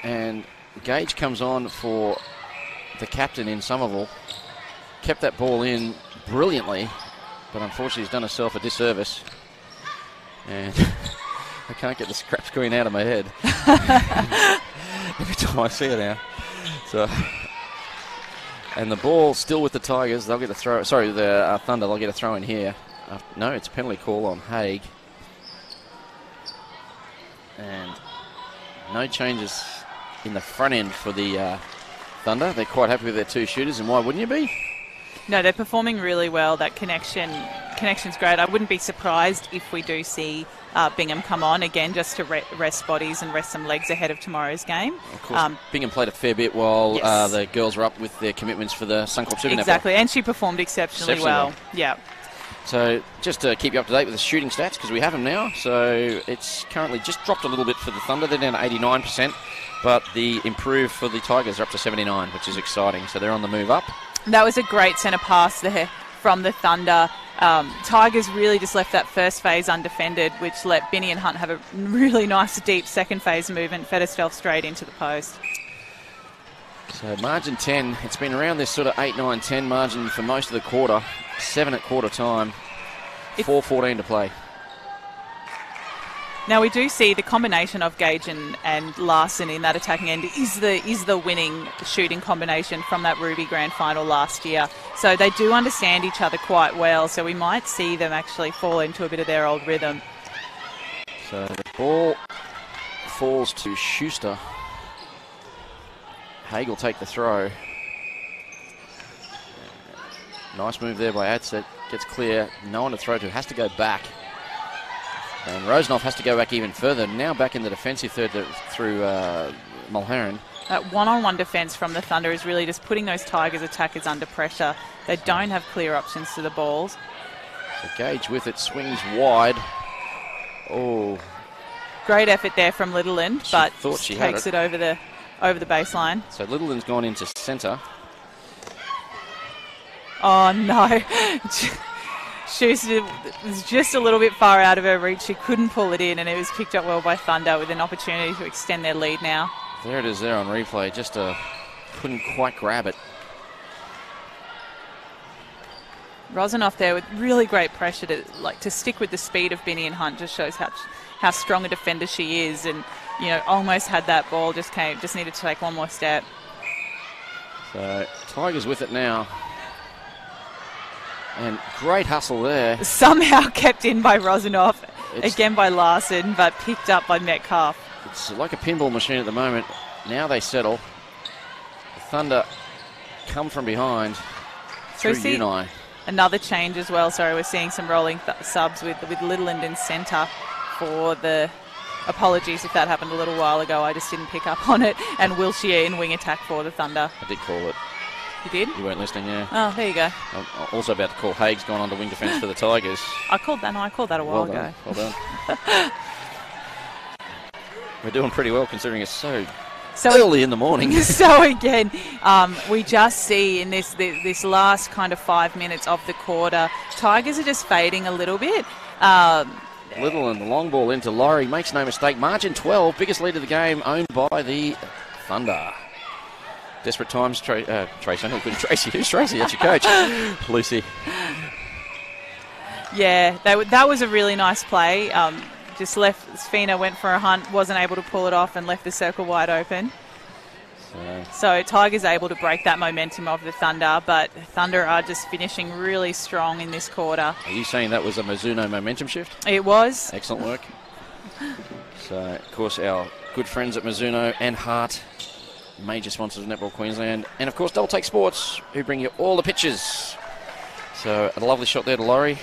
and Gage comes on for the captain in Somerville. Kept that ball in brilliantly, but unfortunately he's done herself a disservice. And I can't get the scrap screen out of my head every time I see it now. So, and the ball still with the Tigers. They'll get a throw. Sorry, the Thunder. They'll get a throw in here. No, it's a penalty call on Haig. And no changes in the front end for the Thunder. They're quite happy with their 2 shooters, and why wouldn't you be? No, they're performing really well. That connection's great. I wouldn't be surprised if we do see Bingham come on again, just to rest bodies and rest some legs ahead of tomorrow's game. Of course, Bingham played a fair bit while the girls were up with their commitments for the Suncorp Super Netball. Exactly, and she performed exceptionally well. Yeah. So just to keep you up to date with the shooting stats, because we have them now. So it's currently just dropped a little bit for the Thunder. They're down to 89%, but the improved for the Tigers are up to 79, which is exciting. So they're on the move up. That was a great centre pass there from the Thunder. Tigers really just left that first phase undefended, which let Binny and Hunt have a really nice deep second phase move and fed herself straight into the post. So margin 10, it's been around this sort of 8, 9, 10 margin for most of the quarter. 7 at quarter time, 4:14 to play. Now we do see the combination of Gage and Larson in that attacking end is the winning shooting combination from that Ruby Grand Final last year. So they do understand each other quite well. So we might see them actually fall into a bit of their old rhythm. So the ball falls to Schuster. Haig will take the throw. Nice move there by Adset. Gets clear. No one to throw to. Has to go back. And Rosenoff has to go back even further. Now back in the defensive third through Mulherron. That one-on-one defence from the Thunder is really just putting those Tigers attackers under pressure. They don't have clear options to the balls. So Gage with it, swings wide. Oh. Great effort there from Littleland, but she takes it over the baseline. So Littleland's gone into centre. Oh, no. Schuster was just a little bit far out of her reach. She couldn't pull it in, and it was picked up well by Thunder with an opportunity to extend their lead now. There it is there on replay. Just couldn't quite grab it. Rosenoff there with really great pressure to stick with the speed of Binny and Hunt. Just shows how strong a defender she is, and almost had that ball. Just needed to take one more step. So Tigers with it now. And great hustle there. Somehow kept in by Rosenoff, again by Larson, but picked up by Metcalf. It's like a pinball machine at the moment. Now they settle. The Thunder come from behind through Unai. Another change as well. Sorry, we're seeing some rolling subs with Littleland in centre for the... Apologies if that happened a little while ago. I just didn't pick up on it. And Wilshire in wing attack for the Thunder. I did call it. You did? You weren't listening, yeah. Oh, there you go. I'm also about to call Haig's gone on to wing defence for the Tigers. I called that a while ago. Well done. We're doing pretty well considering it's so early in the morning. So again, we just see in this last kind of 5 minutes of the quarter, Tigers are just fading a little bit. Little and the long ball into Laurie. Makes no mistake. Margin 12, biggest lead of the game, owned by the Thunder. Desperate times, Tracy. Tracy, who's Tracy? That's your coach. Lucy. Yeah, that was a really nice play. Just left, Sfina went for a hunt, wasn't able to pull it off and left the circle wide open. So Tigers able to break that momentum of the Thunder, but Thunder are just finishing really strong in this quarter. Are you saying that was a Mizuno momentum shift? It was. Excellent work. So, of course, our good friends at Mizuno and HART, major sponsors of Netball Queensland, and of course Double Take Sports, who bring you all the pictures. So a lovely shot there to Laurie.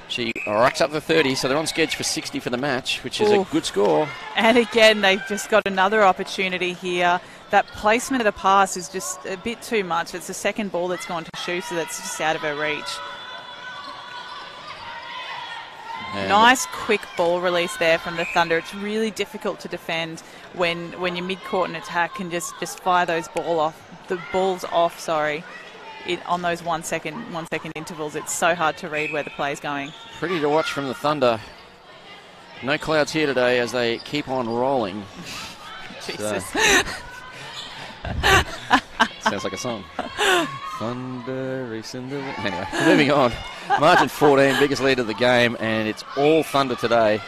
She racks up the 30, so they're on schedule for 60 for the match, which is a good score. And again, they've just got another opportunity here. That placement of the pass is just a bit too much. It's the second ball that's gone to Schuster that's just out of her reach. And nice quick ball release there from the Thunder. It's really difficult to defend when your mid-court and attack can just fire those balls off. on those 1 second intervals. It's so hard to read where the play's going. Pretty to watch from the Thunder. No clouds here today as they keep on rolling. Jesus. Sounds like a song. Thunder racing the wind. Anyway, moving on. Margin 14, biggest lead of the game, and it's all Thunder today.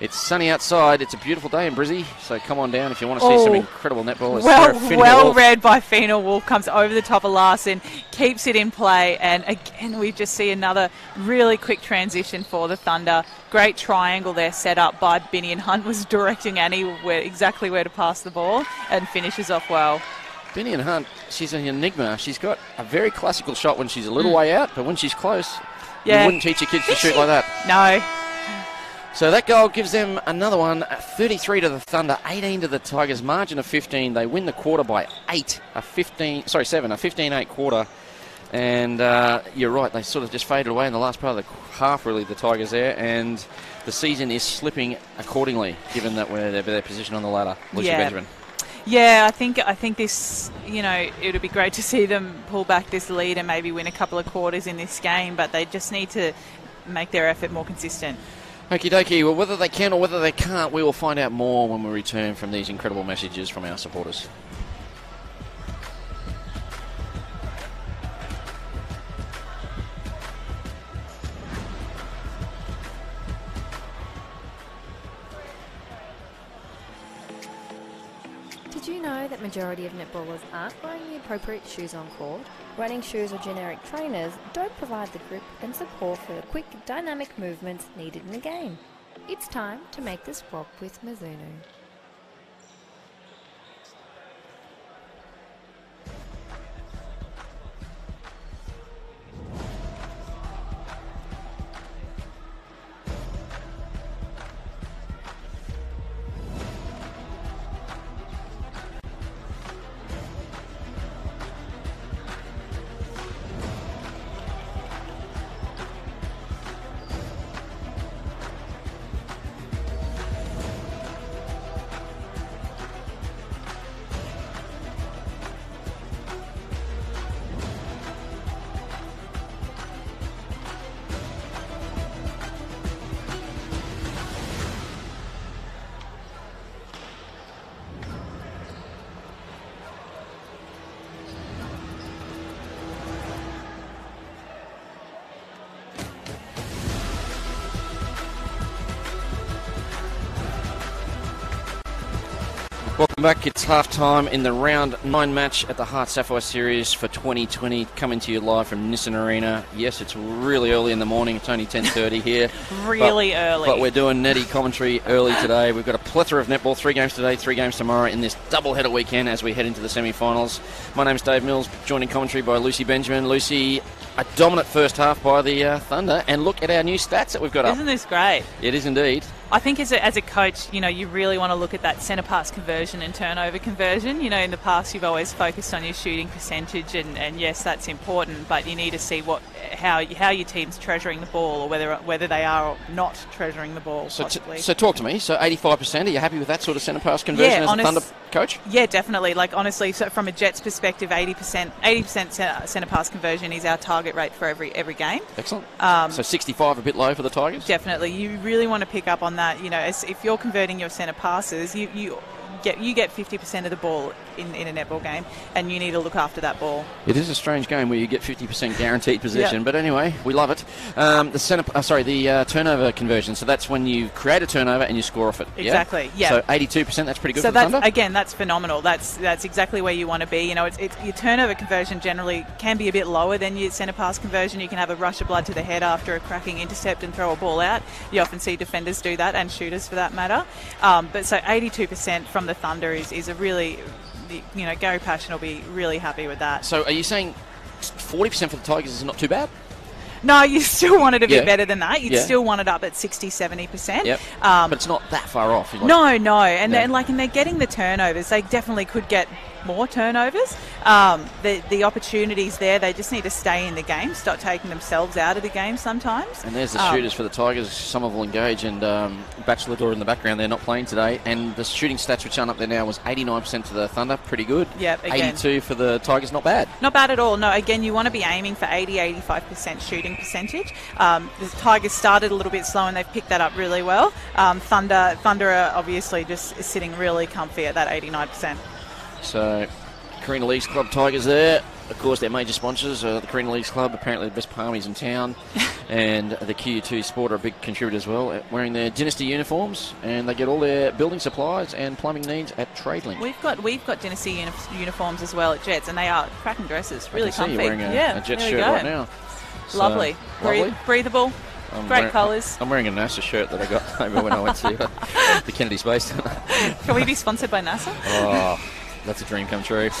It's sunny outside. It's a beautiful day in Brizzy, so come on down if you want to see some incredible netball. Well read by Fiona Wolf, comes over the top of Larson, keeps it in play, and again we just see another really quick transition for the Thunder. Great triangle there set up by Binny, and Hunt was directing Annie exactly where to pass the ball and finishes off well. Binny and Hunt, she's an enigma. She's got a very classical shot when she's a little way out, but when she's close, you wouldn't teach your kids to shoot like that. No. So that goal gives them another one, 33 to the Thunder, 18 to the Tigers, margin of 15. They win the quarter by 7, a 15-8 quarter. And you're right, they sort of just faded away in the last part of the half, really, the Tigers there. And the season is slipping accordingly, given that we're their position on the ladder. Lucy Benjamin. Yeah, I think this, it would be great to see them pull back this lead and maybe win a couple of quarters in this game, but they just need to make their effort more consistent. Okie dokie. Well, whether they can or whether they can't, we will find out more when we return from these incredible messages from our supporters. Did you know that majority of netballers aren't wearing the appropriate shoes on court? Running shoes or generic trainers don't provide the grip and support for the quick, dynamic movements needed in the game. It's time to make the swap with Mizuno. Welcome back. It's half-time in the round 9 match at the HART Sapphire Series for 2020, coming to you live from Nissan Arena. Yes, it's really early in the morning. It's only 10:30 here. Early. But we're doing netty commentary early today. We've got a plethora of netball, 3 games today, 3 games tomorrow in this double-header weekend as we head into the semi-finals. My name's Dave Mills, joining commentary by Lucy Benjamin. Lucy, a dominant first half by the Thunder, and look at our new stats that we've got up. Isn't this great? It is indeed. I think as a coach, you really want to look at that centre pass conversion and turnover conversion. In the past you've always focused on your shooting percentage, and yes, that's important, but you need to see how your team's treasuring the ball, or whether they are or not treasuring the ball. So talk to me. So 85%. Are you happy with that sort of centre pass conversion as a Thunder coach? Yeah, definitely. Honestly, so from a Jets perspective, 80% centre pass conversion is our target rate for every game. Excellent. So 65 a bit low for the Tigers. Definitely. You really want to pick up on that. If you're converting your centre passes, you get 50% of the ball in a netball game, and you need to look after that ball. It is a strange game where you get 50% guaranteed possession, Yep. But anyway, we love it. The turnover conversion. So that's when you create a turnover and you score off it. Exactly. Yeah. So 82%. That's pretty good. So for the Thunder. that's phenomenal. That's exactly where you want to be. It's your turnover conversion generally can be a bit lower than your centre pass conversion. You can have a rush of blood to the head after a cracking intercept and throw a ball out. You often see defenders do that, and shooters for that matter. But so 82% from the Thunder is a really, Gary Passion will be really happy with that. So are you saying 40% for the Tigers is not too bad? No, you still want it to be Yeah. better than that. You'd Yeah. still want it up at 60-70%. Yep. But it's not that far off. Like, No, and Yeah. and they're getting the turnovers. They definitely could get more turnovers. The opportunities there. They just need to stay in the game, stop taking themselves out of the game sometimes. And there's the shooters for the Tigers. Somerville engage, and Bachelor in the background. They're not playing today. And the shooting stats which aren't up there now was 89% to the Thunder, pretty good. Yep, again. 82 for the Tigers, not bad. Not bad at all. No, again, you want to be aiming for 80-85% shooting percentage. The Tigers started a little bit slow and they've picked that up really well. Thunder are obviously just sitting really comfy at that 89%. So, Carina Leagues Club Tigers there. Of course, their major sponsors are the Carina Leagues Club, apparently the best palmies in town. And the QU2 Sport are a big contributor as well, wearing their Dynasty uniforms. And they get all their building supplies and plumbing needs at TradeLink. We've got Dynasty uniforms as well at Jets, and they are cracking dresses, really I can see comfy. you're wearing a Jets shirt right now. So, Lovely. Breathable. Great colours. I'm wearing a NASA shirt that I got over when I went to the Kennedy Space Center. Can we be sponsored by NASA? Oh, that's a dream come true.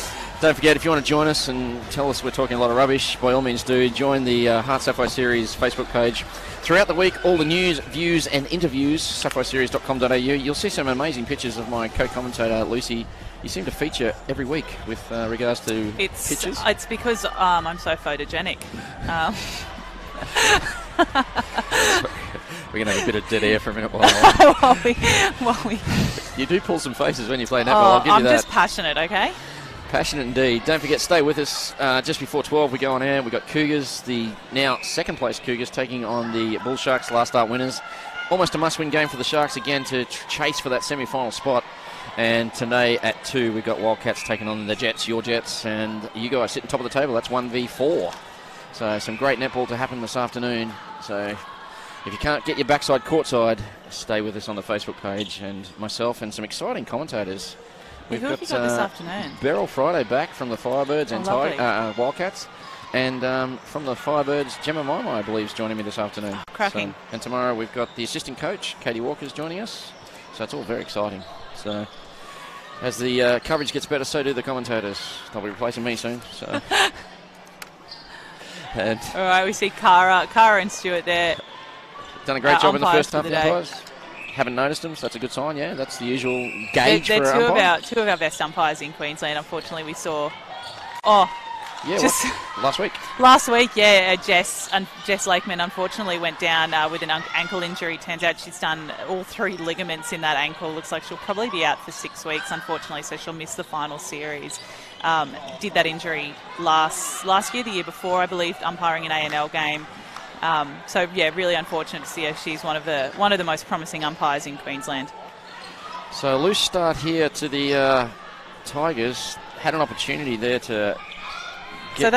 Don't forget, if you want to join us and tell us we're talking a lot of rubbish, by all means do. Join the HART Sapphire Series Facebook page. Throughout the week, all the news, views and interviews, sapphireseries.com.au. You'll see some amazing pictures of my co-commentator, Lucy. You seem to feature every week with regards to pictures. It's because I'm so photogenic. We're going to have a bit of dead air for a minute while we you do pull some faces when you play netball. I'll give you that. I'm just passionate, okay? Passionate indeed. Don't forget, stay with us. Just before 12, we go on air. We've got Cougars, the now second place Cougars, taking on the Bull Sharks, last start winners. Almost a must-win game for the Sharks again to chase for that semi-final spot. And today at 2, we've got Wildcats taking on the Jets, your Jets, and you guys sitting top of the table. That's 1v4. So some great netball to happen this afternoon. So if you can't get your backside courtside, stay with us on the Facebook page, and myself and some exciting commentators. Who have you got this afternoon? Beryl Friday back from the Firebirds and Wildcats. And from the Firebirds, Gemma Maimai, I believe, is joining me this afternoon. Cracking. So, and tomorrow we've got the assistant coach, Katie Walker's joining us. So it's all very exciting. So as the coverage gets better, so do the commentators. They'll be replacing me soon. So. And all right, we see Cara and Stuart there. Done a great job in the first half, the umpires. Haven't noticed them, so that's a good sign, yeah. That's the usual gauge they're for two of our best umpires in Queensland. Unfortunately, we saw... last week. Last week, yeah, Jess Lakeman unfortunately went down with an ankle injury. Turns out she's done all 3 ligaments in that ankle. Looks like she'll probably be out for 6 weeks, unfortunately, so she'll miss the final series. Did that injury last year, the year before, I believe, umpiring an A&L game. So yeah, really unfortunate to see her. She's one of the most promising umpires in Queensland. So loose start here to the Tigers. Had an opportunity there to get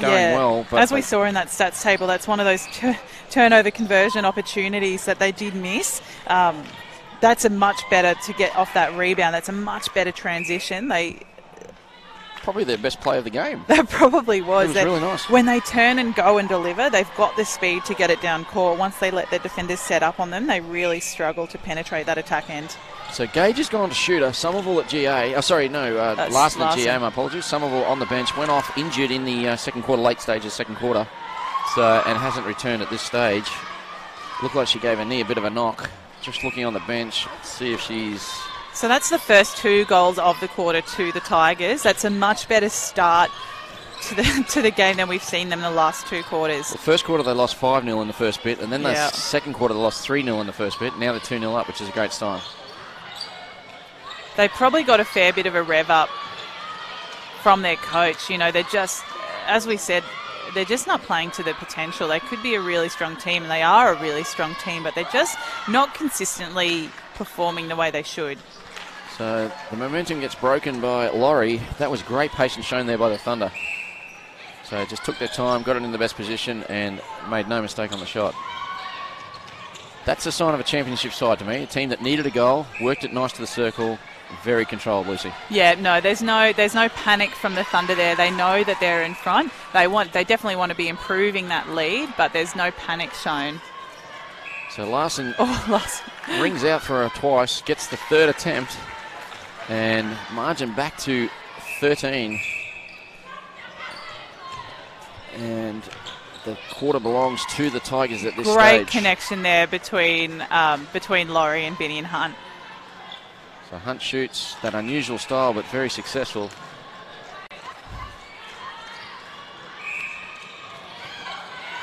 going well. But as we saw in that stats table, that's one of those turnover conversion opportunities that they did miss. That's a much better to get off that rebound. That's a much better transition. Probably their best play of the game. That probably was. It was really nice. When they turn and go and deliver, they've got the speed to get it down court. Once they let their defenders set up on them, they really struggle to penetrate that attack end. So Gage has gone to shooter. Somerville at GA. Larson at GA, my apologies. Somerville on the bench. Went off injured in the second quarter, late stages, second quarter. And hasn't returned at this stage. Looked like she gave her knee a bit of a knock. Just looking on the bench, see if she's... So that's the first 2 goals of the quarter to the Tigers. That's a much better start to the game than we've seen them in the last 2 quarters. The first quarter they lost 5-0 in the first bit, and then the second quarter they lost 3-0 in the first bit. Now they're 2-0 up, which is a great sign. They probably got a fair bit of a rev up from their coach. You know, they're just, as we said, they're just not playing to their potential. They could be a really strong team, and they are a really strong team, but they're just not consistently performing the way they should. So the momentum gets broken by Laurie. That was great patience shown there by the Thunder. So just took their time, got it in the best position, and made no mistake on the shot. That's a sign of a championship side to me. A team that needed a goal, worked it nice to the circle, very controlled, Lucy. Yeah, no, there's no panic from the Thunder there. They know that they're in front. They definitely want to be improving that lead, but there's no panic shown. So Larson rings out for her twice, gets the third attempt, and margin back to 13. And the quarter belongs to the Tigers at this stage. Great connection there between Laurie and Binny and Hunt. So Hunt shoots that unusual style, but very successful.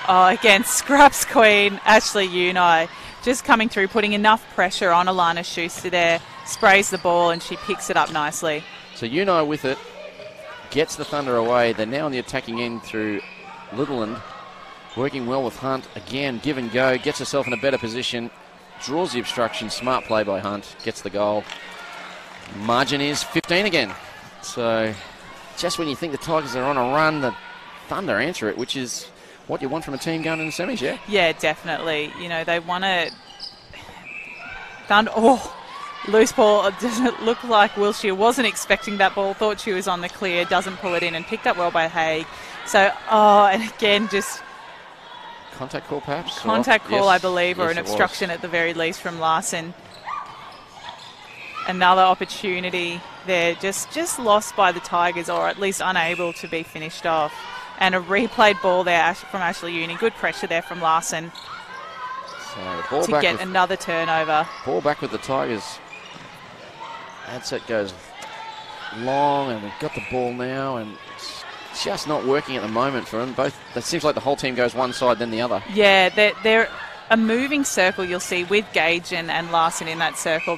Oh, again, scraps queen, Ashley Unai, just coming through, putting enough pressure on Alana Schuster there, sprays the ball, and she picks it up nicely. So Unai with it, gets the Thunder away. They're now on the attacking end through Littleland, working well with Hunt. Again, give and go, gets herself in a better position, draws the obstruction, smart play by Hunt, gets the goal. Margin is 15 again. So just when you think the Tigers are on a run, the Thunder answer it, which is what you want from a team going in the semis, yeah? Yeah, definitely. You know, they want to... Thunder... Oh, loose ball. It doesn't look like Wilshire wasn't expecting that ball, thought she was on the clear, doesn't pull it in, and picked up well by Haig. So, and again, just... Contact call, perhaps? Contact call, yes. I believe, or Yes, an obstruction at the very least from Larson. Another opportunity there, just lost by the Tigers, or at least unable to be finished off. And a replayed ball there from Ashley Uni. Good pressure there from Larson to get another turnover. Ball back with the Tigers. That set goes long, and we've got the ball now, and it's just not working at the moment for them. Both. It seems like the whole team goes one side, then the other. Yeah, they're a moving circle. You'll see with Gage and Larson in that circle.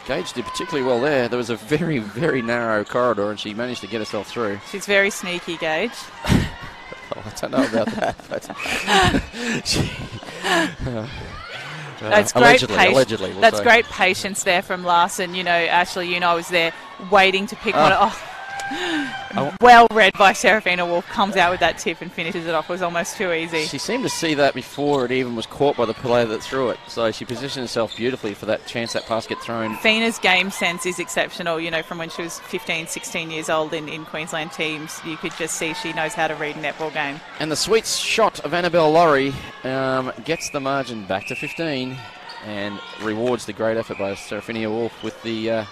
Gage did particularly well there. There was a very, very narrow corridor, and she managed to get herself through. She's very sneaky, Gage. Oh, I don't know about that. But that's great. Allegedly, that's great patience there from Larson. You know, Ashley Unai was there waiting to pick one. Well read by Serafina Wolf. Comes out with that tip and finishes it off. It was almost too easy. She seemed to see that before it even was caught by the player that threw it. So she positioned herself beautifully for that chance that pass get thrown. Fina's game sense is exceptional. You know, from when she was 15, 16 years old in Queensland teams, you could just see she knows how to read a netball game. And the sweet shot of Annabelle Laurie gets the margin back to 15 and rewards the great effort by Serafina Wolf with the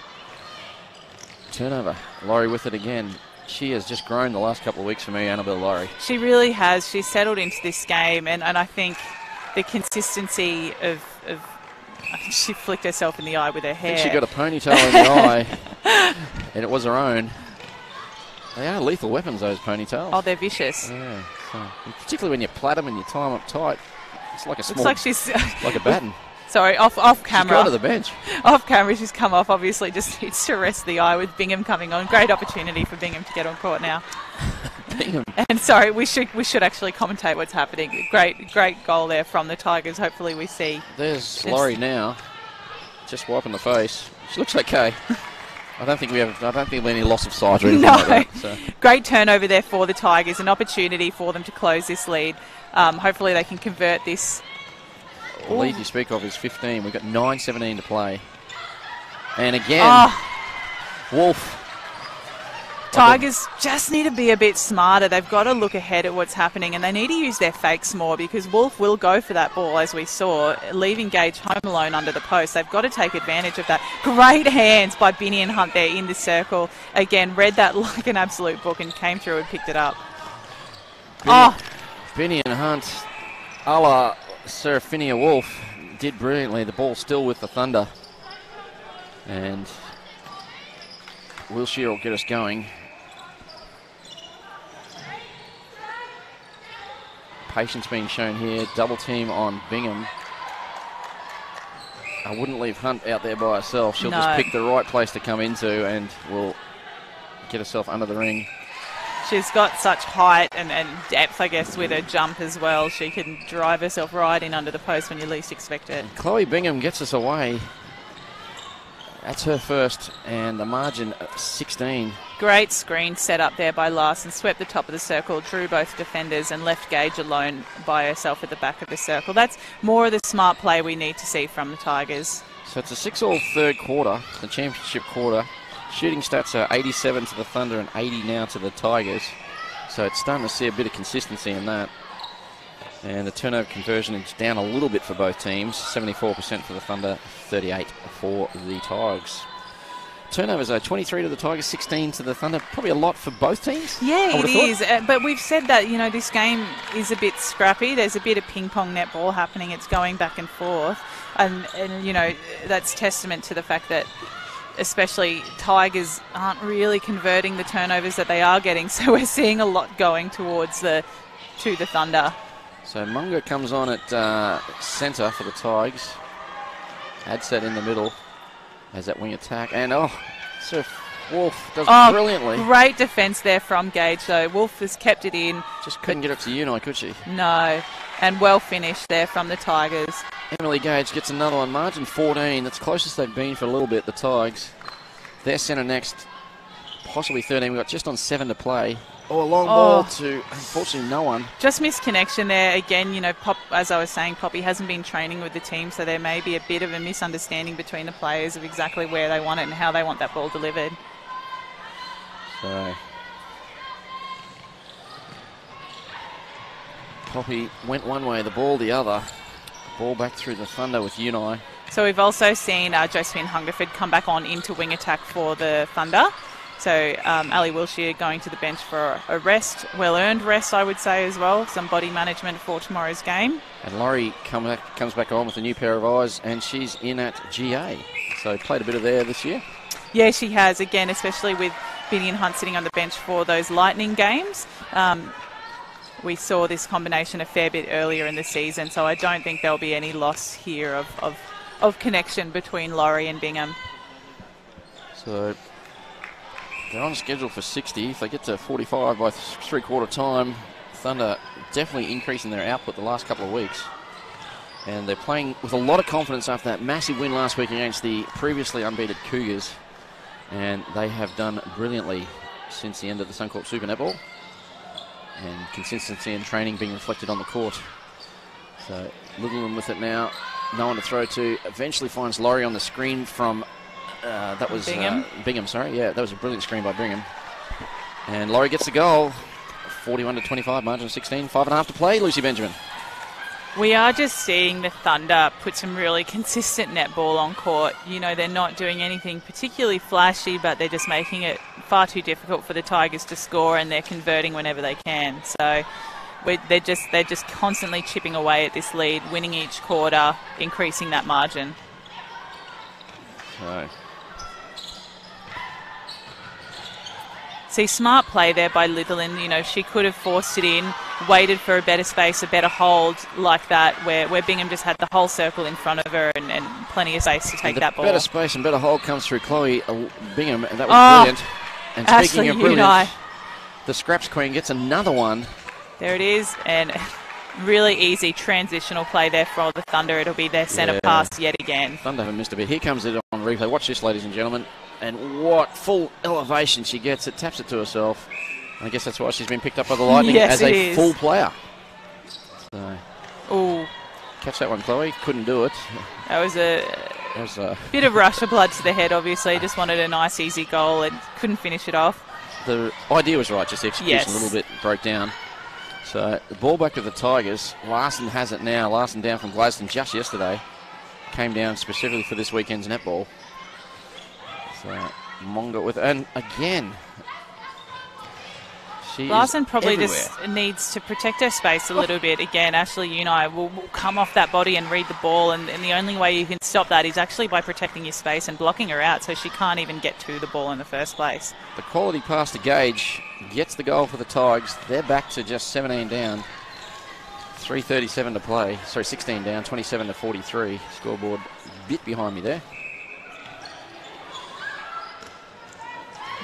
turnover. Laurie with it again. She has just grown the last couple of weeks for me, Annabelle Laurie. She really has. She's settled into this game, and I think the consistency of I think she flicked herself in the eye with her hair. I think she got a ponytail in the eye, and it was her own. They are lethal weapons, those ponytails. Oh, they're vicious. Yeah, so, particularly when you plait them and you tie them up tight. It's like a small, looks like she's like a baton. Sorry, off camera. She's gone to the bench. Off camera, she's come off. Obviously, just needs to rest the eye with Bingham coming on. Great opportunity for Bingham to get on court now. Bingham. And sorry, we should actually commentate what's happening. Great goal there from the Tigers. Hopefully, we see. There's Laurie now, just wiping the face. She looks okay. I don't think there'll be any loss of sight or anything like that. So. Great turnover there for the Tigers. An opportunity for them to close this lead. Hopefully, they can convert this. The lead you speak of is 15. We've got 9:17 to play. And again, Wolf. Tigers just need to be a bit smarter. They've got to look ahead at what's happening, and they need to use their fakes more because Wolf will go for that ball, as we saw, leaving Gage home alone under the post. They've got to take advantage of that. Great hands by Binny and Hunt there in the circle. Again, read that like an absolute book and came through and picked it up. Binny and Hunt, a la Serafina Wolf, did brilliantly. The ball still with the Thunder. And Wilshire will get us going. Patience being shown here. Double team on Bingham. I wouldn't leave Hunt out there by herself. She'll just pick the right place to come into and will get herself under the ring. She's got such height and depth, I guess, with her jump as well. She can drive herself right in under the post when you least expect it. Chloe Bingham gets us away. That's her first, and the margin 16. Great screen set up there by Larson. Swept the top of the circle, drew both defenders, and left Gage alone by herself at the back of the circle. That's more of the smart play we need to see from the Tigers. So it's a 6-all third quarter, the championship quarter. Shooting stats are 87 to the Thunder and 80 now to the Tigers. So it's starting to see a bit of consistency in that. And the turnover conversion is down a little bit for both teams. 74% for the Thunder, 38% for the Tigers. turnovers, though. 23 to the Tigers, 16 to the Thunder. Probably a lot for both teams. Yeah, it is. But we've said that, this game is a bit scrappy. There's a bit of ping-pong netball happening. It's going back and forth. And that's testament to the fact that especially Tigers aren't really converting the turnovers that they are getting. So we're seeing a lot going towards the Thunder. So Munga comes on at centre for the Tigers. Adset in the middle as that wing attack. And, Sir Wolf does brilliantly. Great defence there from Gage, though. Wolf has kept it in. Just couldn't get it to Unai, could she? No. And well finished there from the Tigers. Emily Gage gets another one. Margin 14. That's closest they've been for a little bit, the Tigers. Their centre next. Possibly 13. We've got just on 7 to play. A long ball to, unfortunately, no one. Just missed connection there. Again, as I was saying, Poppy hasn't been training with the team, so there may be a bit of a misunderstanding between the players of exactly where they want it and how they want that ball delivered. So Poppy went one way, the ball the other. Ball back through the Thunder with Unai. So we've also seen Josephine Hungerford come back on into wing attack for the Thunder. So Ali Wilshire going to the bench for a rest, well-earned rest, I would say, as well. Some body management for tomorrow's game. And Laurie comes back on with a new pair of eyes, and she's in at GA. So played a bit of there this year. Yeah, she has, again, especially with Binny and Hunt sitting on the bench for those Lightning games. We saw this combination a fair bit earlier in the season, so I don't think there'll be any loss here of connection between Laurie and Bingham. So they're on schedule for 60. If they get to 45 by three-quarter time, Thunder definitely increasing their output the last couple of weeks. And they're playing with a lot of confidence after that massive win last week against the previously unbeaten Cougars. And they have done brilliantly since the end of the Suncorp Super Netball. And consistency and training being reflected on the court. So Littleton with it now. No one to throw to. Eventually finds Laurie on the screen from... that was Bingham. Bingham, sorry. Yeah, that was a brilliant screen by Bingham. And Laurie gets the goal. 41 to 25, margin of 16. 5.5 to play, Lucy Benjamin. We are just seeing the Thunder put some really consistent netball on court. They're not doing anything particularly flashy, but they're just making it far too difficult for the Tigers to score, and they're converting whenever they can. So they're just constantly chipping away at this lead, winning each quarter, increasing that margin. So See, smart play there by Litherland. She could have forced it in, waited for a better space, a better hold like that, where Bingham just had the whole circle in front of her and plenty of space to take that ball. Better space and better hold comes through Chloe Bingham, and that was brilliant. And speaking of brilliant, the Scraps Queen gets another one. There it is, and really easy transitional play there for the Thunder. It'll be their centre pass yet again. Thunder haven't missed a bit. Here comes it on replay. Watch this, ladies and gentlemen. And what full elevation she gets. It taps it to herself. And I guess that's why she's been picked up by the Lightning as a full player. So, ooh. Catch that one, Chloe. Couldn't do it. That was a bit of rush of blood to the head, obviously. Just wanted a nice, easy goal and couldn't finish it off. The idea was right, just the execution a little bit broke down. So the ball back to the Tigers. Larson has it now. Larson down from Gladstone just yesterday. Came down specifically for this weekend's netball. So Monga with, and again, Larson probably just needs to protect her space a little bit. Again, Ashley Unai will come off that body and read the ball, and the only way you can stop that is actually by protecting your space and blocking her out so she can't even get to the ball in the first place. The quality pass to Gage gets the goal for the Tigers. They're back to just 17 down. 3:37 to play. Sorry, 16 down, 27 to 43. Scoreboard a bit behind me there.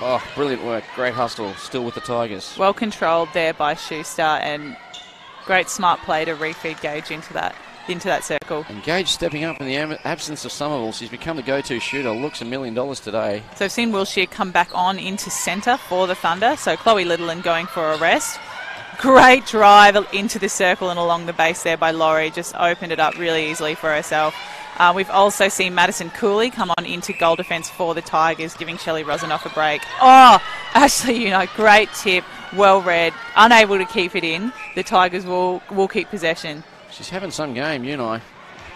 Oh, brilliant work. Great hustle. Still with the Tigers. Well controlled there by Schuster, and great smart play to refeed Gage into that circle. And Gage stepping up in the absence of Somerville. She's become the go-to shooter. Looks $1 million today. So I've seen Wilshire come back on into centre for the Thunder. So Chloe Littleland going for a rest. Great drive into the circle and along the base there by Laurie. Just opened it up really easily for herself. We've also seen Madison Cooley come on into goal defence for the Tigers, giving Shelley Rosenoff a break. Oh, Ashley, great tip, well read, unable to keep it in. The Tigers will keep possession. She's having some game,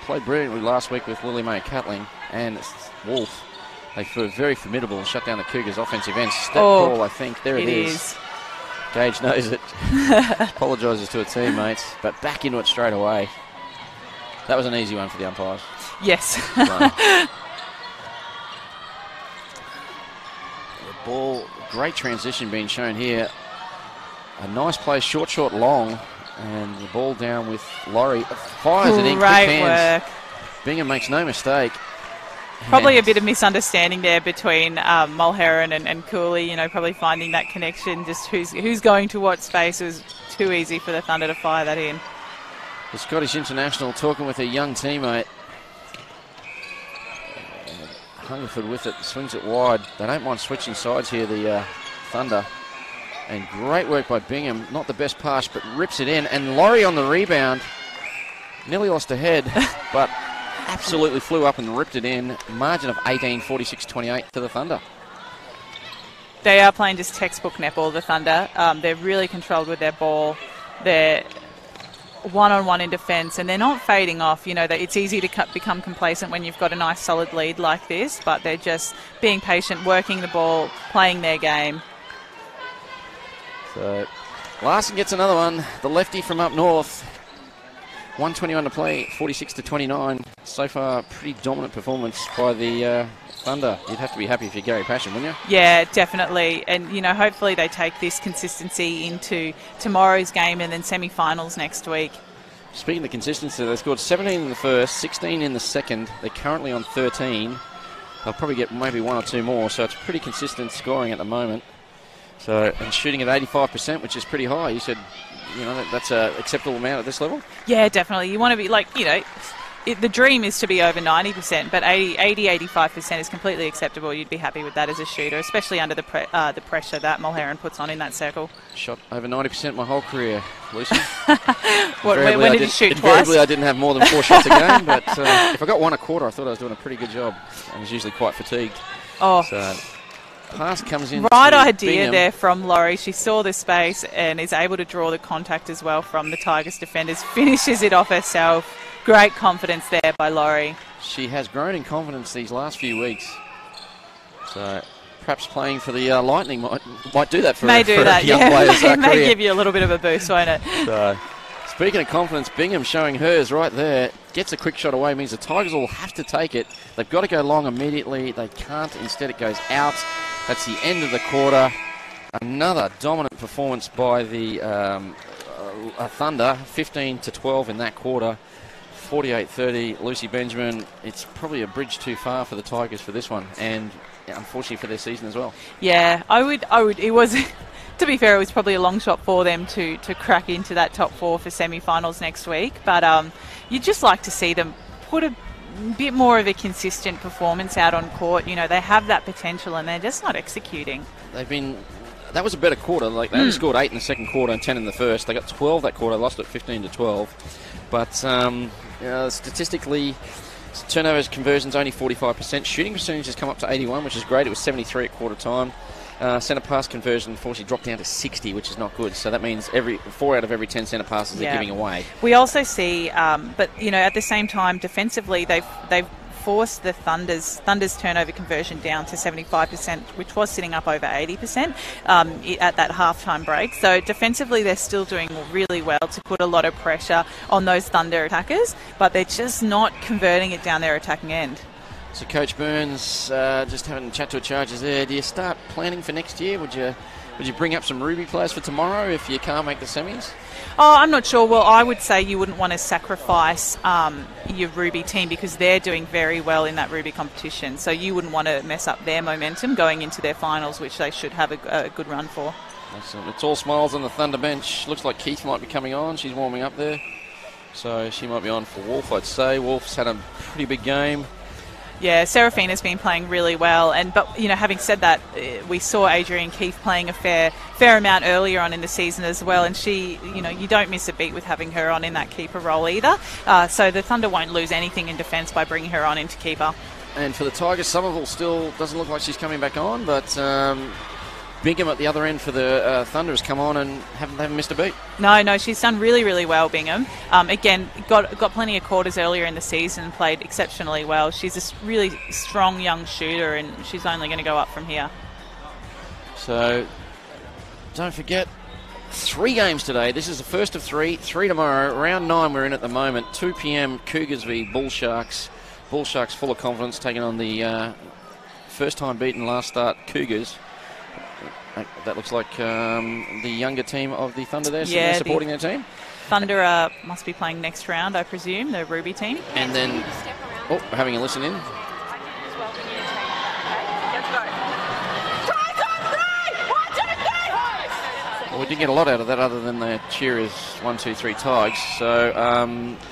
Played brilliantly last week with Lily Mae Catling and Wolf. They were very formidable and shut down the Cougars' offensive end. Step call, I think. There it is. Gage knows it. Apologises to her teammates, but back into it straight away. That was an easy one for the umpires. Yes. The ball, great transition being shown here. A nice play, short, long, and the ball down with Laurie. Fires it in, quick hands. Work. Bingham makes no mistake. Probably a bit of misunderstanding there between Mulherron and Cooley, you know, probably finding that connection, just who's going to what space. It was too easy for the Thunder to fire that in. The Scottish international talking with a young teammate. Hungerford with it, swings it wide. They don't mind switching sides here, the Thunder. And great work by Bingham. Not the best pass, but rips it in. And Laurie on the rebound. Nearly lost her head, but absolutely flew up and ripped it in. Margin of 18, 46-28 to the Thunder. They are playing just textbook netball, the Thunder. They're really controlled with their ball. They're one-on-one in defence, and they're not fading off. You know, it's easy to become complacent when you've got a nice solid lead like this, but they're just being patient, working the ball, playing their game. So Larson gets another one. The lefty from up north. 1:21 to play, 46-29. So far, pretty dominant performance by the Thunder. You'd have to be happy if you're Gary Passion, wouldn't you? Yeah, definitely. And, you know, hopefully they take this consistency into tomorrow's game and then semi-finals next week. Speaking of consistency, they scored 17 in the first, 16 in the second. They're currently on 13. They'll probably get maybe one or two more, so it's pretty consistent scoring at the moment. So, and shooting at 85%, which is pretty high. You said, you know, that's an acceptable amount at this level? Yeah, definitely. You want to be, like, you know, the dream is to be over 90%, but 85% is completely acceptable. You'd be happy with that as a shooter, especially under the pressure that Mulherron puts on in that circle. Shot over 90% my whole career, Lucy. When did you shoot twice? Invariably, I didn't have more than 4 shots a game, but if I got one a quarter, I thought I was doing a pretty good job. I was usually quite fatigued. Oh. So, pass comes in. Right idea Bingham. there from Laurie. She saw the space and is able to draw the contact as well from the Tigers defenders. Finishes it off herself. Great confidence there by Laurie. She has grown in confidence these last few weeks. So perhaps playing for the Lightning might do that for a young player's It may career. give you a little bit of a boost, won't it? So, speaking of confidence, Bingham showing hers right there. Gets a quick shot away, means the Tigers will have to take it. They've got to go long immediately. They can't. Instead, it goes out. That's the end of the quarter. Another dominant performance by the Thunder. 15-12 in that quarter. 48-30. Lucy Benjamin. It's probably a bridge too far for the Tigers for this one, and unfortunately for their season as well. Yeah, I would. It was. To be fair, it was probably a long shot for them to crack into that top 4 for semi-finals next week. But you'd just like to see them put a bit more of a consistent performance out on court. You know, they have that potential and they're just not executing. That was a better quarter. Like they only scored 8 in the second quarter and 10 in the first. They got 12 that quarter, lost it 15-12. But statistically, turnovers conversion's only 45%. Shooting percentage has come up to 81, which is great. It was 73 at quarter time. Centre pass conversion unfortunately dropped down to 60, which is not good. So that means 4 out of every 10 centre passes are giving away. We also see, but you know, at the same time, defensively, they've forced the Thunder's turnover conversion down to 75%, which was sitting up over 80% at that halftime break. So defensively, they're still doing really well to put a lot of pressure on those Thunder attackers, but they're just not converting it down their attacking end. So Coach Burns, just having a chat to a Chargers there. Do you start planning for next year? Would you bring up some Ruby players for tomorrow if you can't make the semis? Oh, I'm not sure. Well, I would say you wouldn't want to sacrifice your Ruby team because they're doing very well in that Ruby competition. So you wouldn't want to mess up their momentum going into their finals, which they should have a good run for. Excellent. It's all smiles on the Thunder bench. Looks like Keith might be coming on. She's warming up there. So she might be on for Wolf, I'd say. Wolf's had a pretty big game. Yeah, Seraphina's been playing really well, but you know, having said that, we saw Adrian Keith playing a fair amount earlier on in the season as well, and she, you know, you don't miss a beat with having her on in that keeper role either. So the Thunder won't lose anything in defence by bringing her on into keeper. And for the Tigers, Somerville still doesn't look like she's coming back on, but Bingham at the other end for the Thunder has come on and haven't missed a beat. No, she's done really, really well, Bingham. Again, got plenty of quarters earlier in the season, played exceptionally well. She's a really strong young shooter, and she's only going to go up from here. So, don't forget, 3 games today. This is the first of 3. 3 tomorrow. Round 9 we're in at the moment. 2 p.m. Cougars v Bull Sharks. Bull Sharks full of confidence, taking on the first time beaten last start Cougars. That looks like the younger team of the Thunder there, yeah, supporting their team. Thunder must be playing next round, I presume, the Ruby team. And then, we're having a listen in. Well, we didn't get a lot out of that other than the cheerers 1, 2, 3 Tigers. So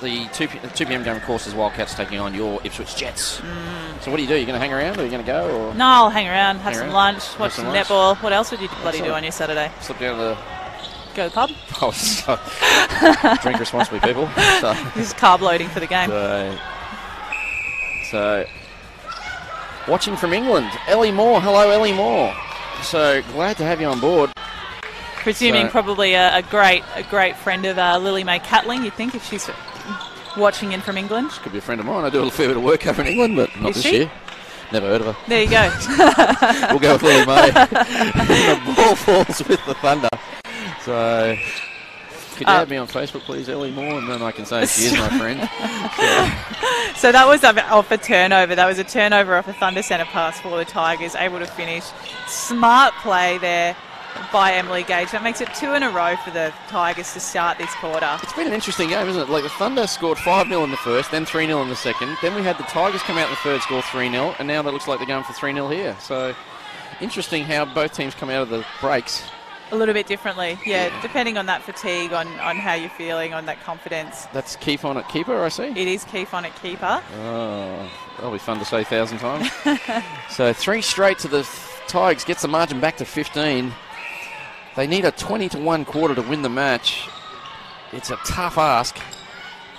the 2 p.m. game, of course, is Wildcats taking on your Ipswich Jets. So what do? You're going to hang around or are you going to go? Or? No, I'll hang around, have some lunch, watch some netball. What else would you bloody do on your Saturday? Slip down to the... Go to the pub? Oh, so drink responsibly, people. So. This is carb loading for the game. So watching from England, Ellie Moore. Hello, Ellie Moore. So glad to have you on board. Presuming probably a great friend of Lily Mae Catling, you'd think, if she's watching in from England. She could be a friend of mine. I do a fair bit of work over in England, but not this year. Never heard of her. There you go. We'll go with Lily Mae. The ball falls with the Thunder. So, could you add me on Facebook, please, Ellie Moore, and then I can say she is my friend. So that was off a turnover. That was a turnover off a Thunder centre pass for the Tigers, able to finish. Smart play there by Emily Gage. That makes it 2 in a row for the Tigers to start this quarter. It's been an interesting game, isn't it? Like the Thunder scored 5-0 in the first, then 3-0 in the second. Then we had the Tigers come out in the third, score 3-0, and now that looks like they're going for 3-0 here. So interesting how both teams come out of the breaks. A little bit differently, yeah, depending on that fatigue, on how you're feeling, on that confidence. That's Keefe on at keeper, I see. It is Keefe on at keeper. Oh, that'll be fun to say 1,000 times. So 3 straight to the Tigers, gets the margin back to 15. They need a 20-1 quarter to win the match. It's a tough ask.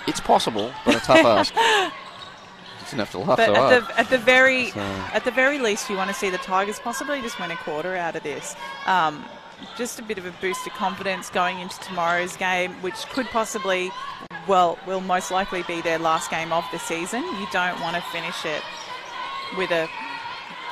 It's possible, but a tough ask. It's enough to laugh so hard. At the very least, you want to see the Tigers possibly just win a quarter out of this. Just a bit of a boost of confidence going into tomorrow's game, which could possibly, will most likely be their last game of the season. You don't want to finish it with a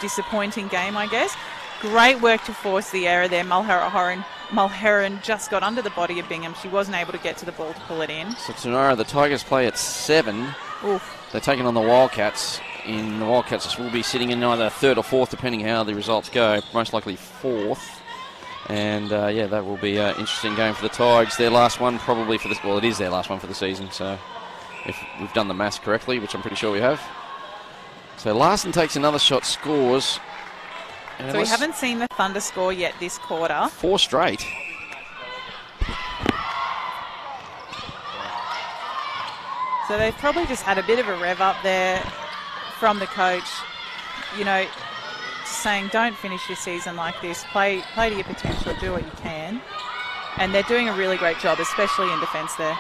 disappointing game, I guess. Great work to force the error there. Mulherron just got under the body of Bingham. She wasn't able to get to the ball to pull it in. So tomorrow the Tigers play at 7. Oof. They're taking on the Wildcats. The Wildcats will be sitting in either 3rd or 4th, depending how the results go. Most likely 4th. And that will be an interesting game for the Tigers. Their last one probably for this. Well, it is their last one for the season. So if we've done the maths correctly, which I'm pretty sure we have. So Larson takes another shot, scores. So we haven't seen the Thunder score yet this quarter. 4 straight. So they've probably just had a bit of a rev up there from the coach. You know, saying don't finish your season like this. Play to your potential. Do what you can. And they're doing a really great job, especially in defence there.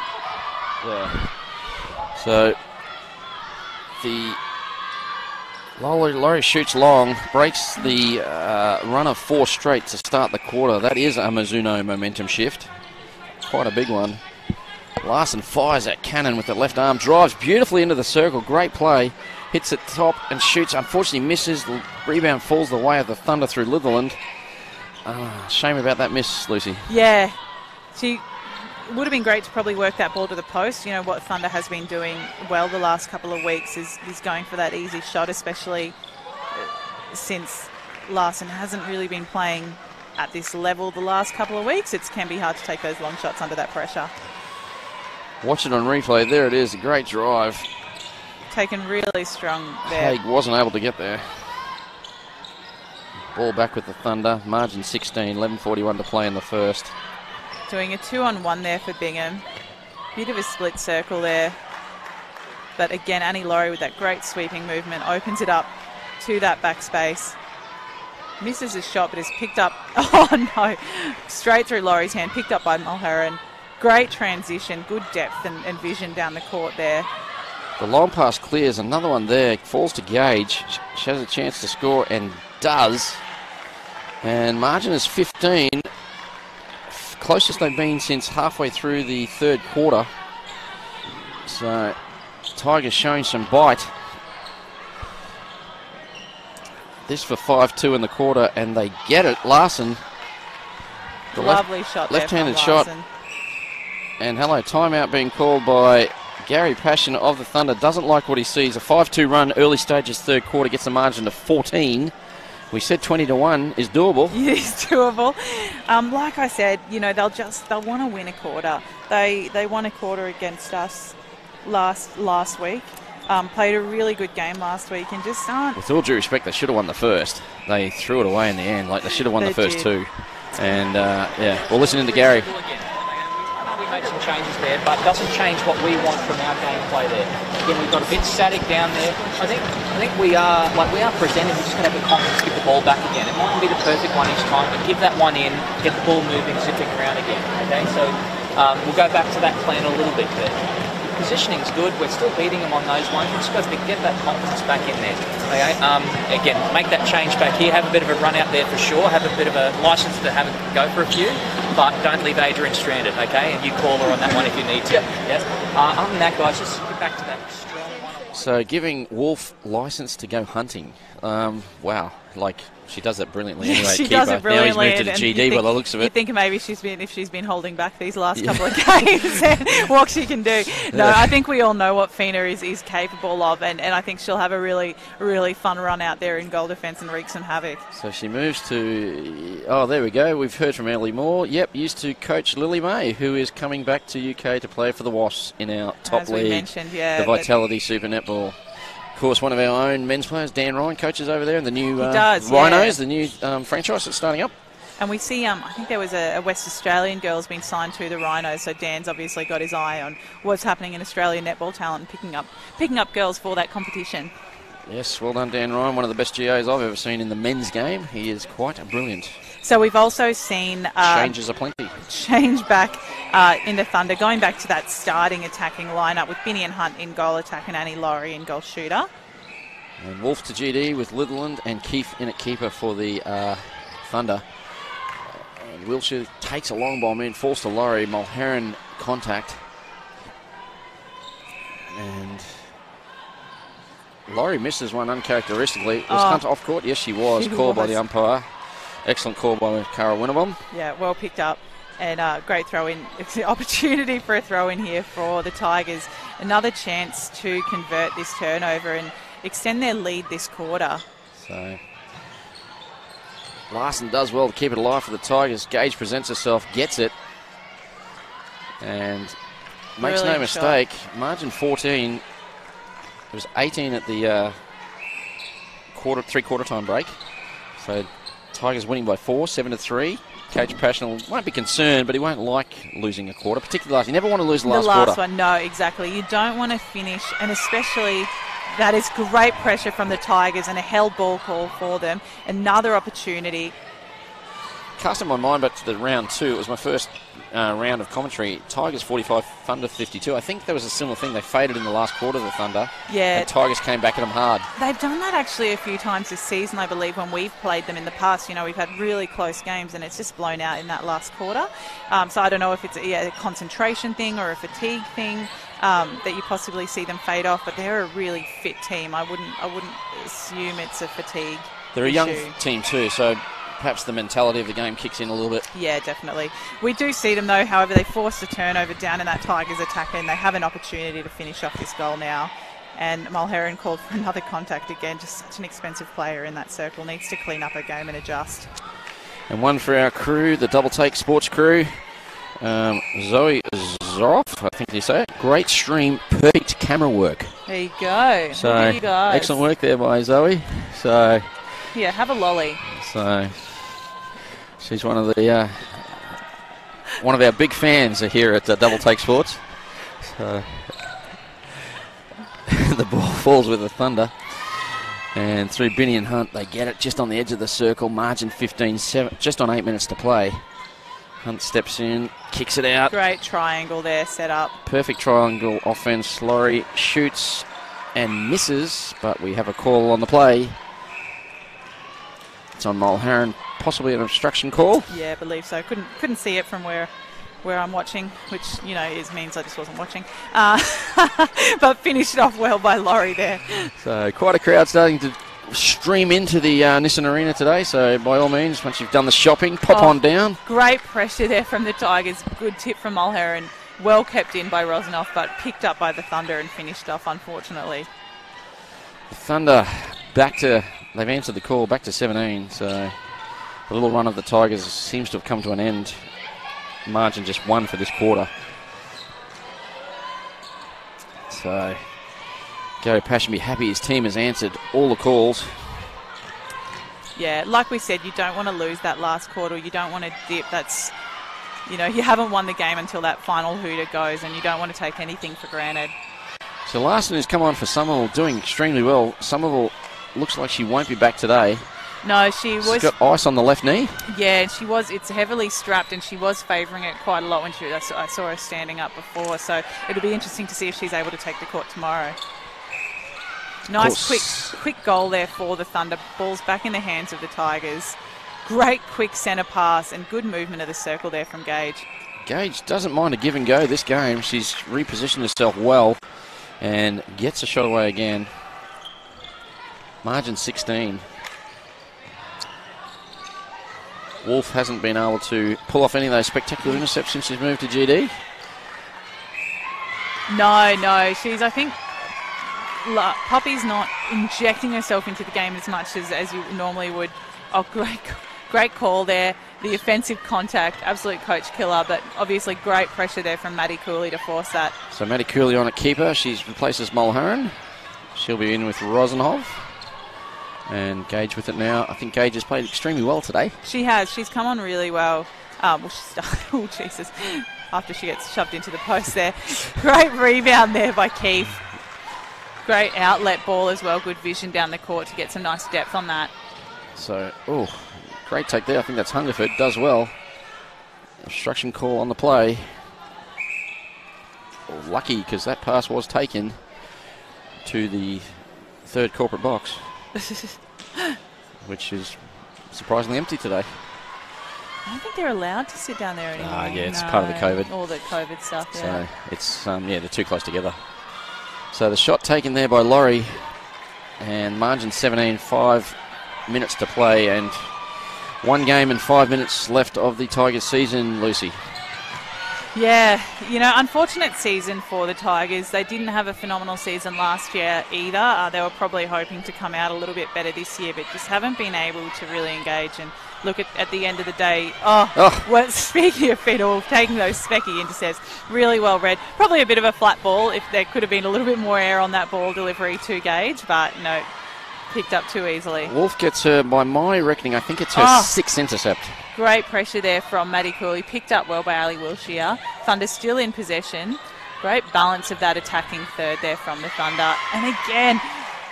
Yeah. So the Laurie shoots long, breaks the run of 4 straight to start the quarter. That is a Mizuno momentum shift. Quite a big one. Larson fires at cannon with the left arm, drives beautifully into the circle. Great play. Hits it top and shoots. Unfortunately misses. The rebound falls the way of the Thunder through Litherland. Shame about that miss, Lucy. Yeah. It would have been great to probably work that ball to the post. You know, what Thunder has been doing well the last couple of weeks is going for that easy shot, especially since Larson hasn't really been playing at this level the last couple of weeks. It can be hard to take those long shots under that pressure. Watch it on replay. There it is. A great drive. Taken really strong there. Haig wasn't able to get there. Ball back with the Thunder. Margin 16. 11:41 to play in the first. Doing a 2-on-1 there for Bingham. Bit of a split circle there. But again, Annie Laurie with that great sweeping movement opens it up to that back space. Misses a shot, but is picked up. Oh no! Straight through Laurie's hand, picked up by Mulherron. Great transition, good depth and vision down the court there. The long pass clears. Another one there. Falls to Gage. She has a chance to score and does. And margin is 15. Closest they've been since halfway through the third quarter. So Tigers showing some bite. This for 5-2 in the quarter, and they get it. Larson. Lovely shot there. Left-handed shot. And hello, timeout being called by Gary Passion of the Thunder. Doesn't like what he sees. A 5-2 run, early stages, third quarter, gets the margin to 14. We said 20-1 is doable. It is doable. Like I said, you know, they'll want to win a quarter. They won a quarter against us last week. Played a really good game last week and just aren't. With all due respect, they should have won the first. They threw it away in the end. Like, they should have won the first two. And, yeah, we'll listen to Gary. We made some changes there, but it doesn't change what we want from our gameplay there. Again, we've got a bit static down there. I think we are presenting. We're just going to have the confidence to get the ball back again. It mightn't be the perfect one each time, but give that one in, get the ball moving, zipping around again. Okay, so we'll go back to that plan a little bit there. Positioning's good. We're still beating them on those ones. We've just got to get that confidence back in there. Okay. Again, make that change back here. Have a bit of a run out there for sure. Have a bit of a license to have a go for a few, but don't leave Adrian stranded. Okay, and you call her on that one if you need to. Yes. Other than that, guys, just get back to that strong one. So giving Wolf license to go hunting. Wow, like. She does that brilliantly anyway. She does it brilliantly. Now he's moved to the GD by the looks of it. You think maybe if she's been holding back these last couple of games and what she can do. No, I think we all know what Fina is capable of, and I think she'll have a really, really fun run out there in goal defence and wreak some havoc. So she moves to... Oh, there we go. We've heard from Ellie Moore. Yep, used to coach Lily May, who is coming back to UK to play for the Wasps in our top league. As we mentioned, yeah. The Vitality Super Netball. Of course, one of our own men's players, Dan Ryan, coaches over there in the new Rhinos, the new franchise that's starting up. And we see, I think there was a West Australian girl who's been signed to the Rhinos, so Dan's obviously got his eye on what's happening in Australian netball talent and picking up girls for that competition. Yes, well done, Dan Ryan, one of the best GAs I've ever seen in the men's game. He is quite brilliant. So we've also seen... changes aplenty. Change back in the Thunder, going back to that starting attacking lineup with Binny and Hunt in goal attack and Annie Laurie in goal shooter. And Wolf to GD with Litherland and Keefe in at keeper for the Thunder. And Wilshire takes a long bomb in, falls to Laurie. Mulherron contact. And Laurie misses one uncharacteristically. Was Hunt off court? Yes, she was. Called by the umpire. Excellent call by Cara Winnebaum. Yeah, well picked up. And great throw-in. It's an opportunity for a throw-in here for the Tigers. Another chance to convert this turnover and extend their lead this quarter. So Larson does well to keep it alive for the Tigers. Gage presents herself, gets it, and makes no mistake. Margin 14. It was 18 at the three-quarter time break. So Tigers winning by 4, 7-3. Coach Passional won't be concerned, but he won't like losing a quarter, particularly last. You never want to lose the last quarter. The last one, no, exactly. You don't want to finish, and especially that is great pressure from the Tigers and a held ball call for them. Another opportunity. Casting my mind back to the round 2, it was my first round of commentary. Tigers 45, Thunder 52. I think there was a similar thing. They faded in the last quarter of the Thunder. Yeah. And Tigers came back at them hard. They've done that actually a few times this season, I believe, when we've played them in the past. You know, we've had really close games and it's just blown out in that last quarter. So I don't know if it's a concentration thing or a fatigue thing that you possibly see them fade off, but they're a really fit team. I wouldn't assume it's a fatigue They're issue. a young team too, so perhaps the mentality of the game kicks in a little bit. Yeah, definitely. We do see them though, however, they forced a turnover down in that Tigers attack and they have an opportunity to finish off this goal now. And Mulherron called for another contact again, just such an expensive player in that circle, needs to clean up her game and adjust. And one for our crew, the Double Take Sports crew. Zoe Zoroff, I think you say it. Great stream, perfect camera work. There you go. So, look at you guys. excellent work there by Zoe. So, yeah, have a lolly. So, she's one of the one of our big fans here at Double Take Sports. So, the ball falls with the Thunder. And through Binny and Hunt, they get it just on the edge of the circle. Margin 15, just on 8 minutes to play. Hunt steps in, kicks it out. Great triangle there set up. Perfect triangle offense. Laurie shoots and misses, but we have a call on the play. hits on Mulherron, possibly an obstruction call. Yeah, I believe so. Couldn't see it from where I'm watching, which, you know, means I just wasn't watching. But finished off well by Laurie there. So quite a crowd starting to stream into the Nissan Arena today. So by all means, once you've done the shopping, pop on down. Great pressure there from the Tigers. Good tip from Mulherron. Well kept in by Rosenoff, but picked up by the Thunder and finished off, unfortunately. The Thunder they've answered the call, back to 17. So the little run of the Tigers seems to have come to an end. Margin just 1 for this quarter. So Gary Pash will be happy his team has answered all the calls. Yeah, like we said, you don't want to lose that last quarter. You don't want to dip. That's, you know, you haven't won the game until that final hooter goes, and you don't want to take anything for granted. So Larson has come on for Somerville, doing extremely well. Somerville looks like she won't be back today. No, she was. She's got ice on the left knee. Yeah, she was. It's heavily strapped, and she was favouring it quite a lot when I saw her standing up before. So it'll be interesting to see if she's able to take the court tomorrow. Nice quick goal there for the Thunder. Ball's back in the hands of the Tigers. Great quick centre pass and good movement of the circle there from Gage. Gage doesn't mind a give and go this game. She's repositioned herself well and gets a shot away again. Margin 16. Wolf hasn't been able to pull off any of those spectacular intercepts since she's moved to GD. No, I think Poppy's not injecting herself into the game as much as you normally would. Oh, great call there. The offensive contact, absolute coach killer, but obviously great pressure there from Maddie Cooley to force that. So Maddie Cooley on at keeper. She replaces Mulherron. She'll be in with Rosenhoff. And Gage with it now. I think Gage has played extremely well today. She has. She's come on really well. Oh, Jesus. After she gets shoved into the post there. Great rebound there by Keith. Great outlet ball as well. Good vision down the court to get some nice depth on that. So, great take there. I think that's Hungerford. Does well. Obstruction call on the play. Lucky, because that pass was taken to the third corporate box. Which is surprisingly empty today. I don't think they're allowed to sit down there anymore. Yeah, it's part of the COVID. All the COVID stuff, yeah. So it's, they're too close together. So the shot taken there by Laurie, and margin 17, 5 minutes to play, and 1 game and 5 minutes left of the Tigers season, Lucy. Yeah, unfortunate season for the Tigers. They didn't have a phenomenal season last year either. They were probably hoping to come out a little bit better this year, but just haven't been able to really engage. And look, at the end of the day, well, speaking of Fiddle, taking those specky intercepts, really well read. Probably a bit of a flat ball if there could have been a little bit more air on that ball delivery to Gage, but no, picked up too easily. Wolf gets her, by my reckoning, I think it's her 6th intercept. Great pressure there from Maddie Cooley. Picked up well by Ali Wilshire. Thunder still in possession. Great balance of that attacking third there from the Thunder. And again,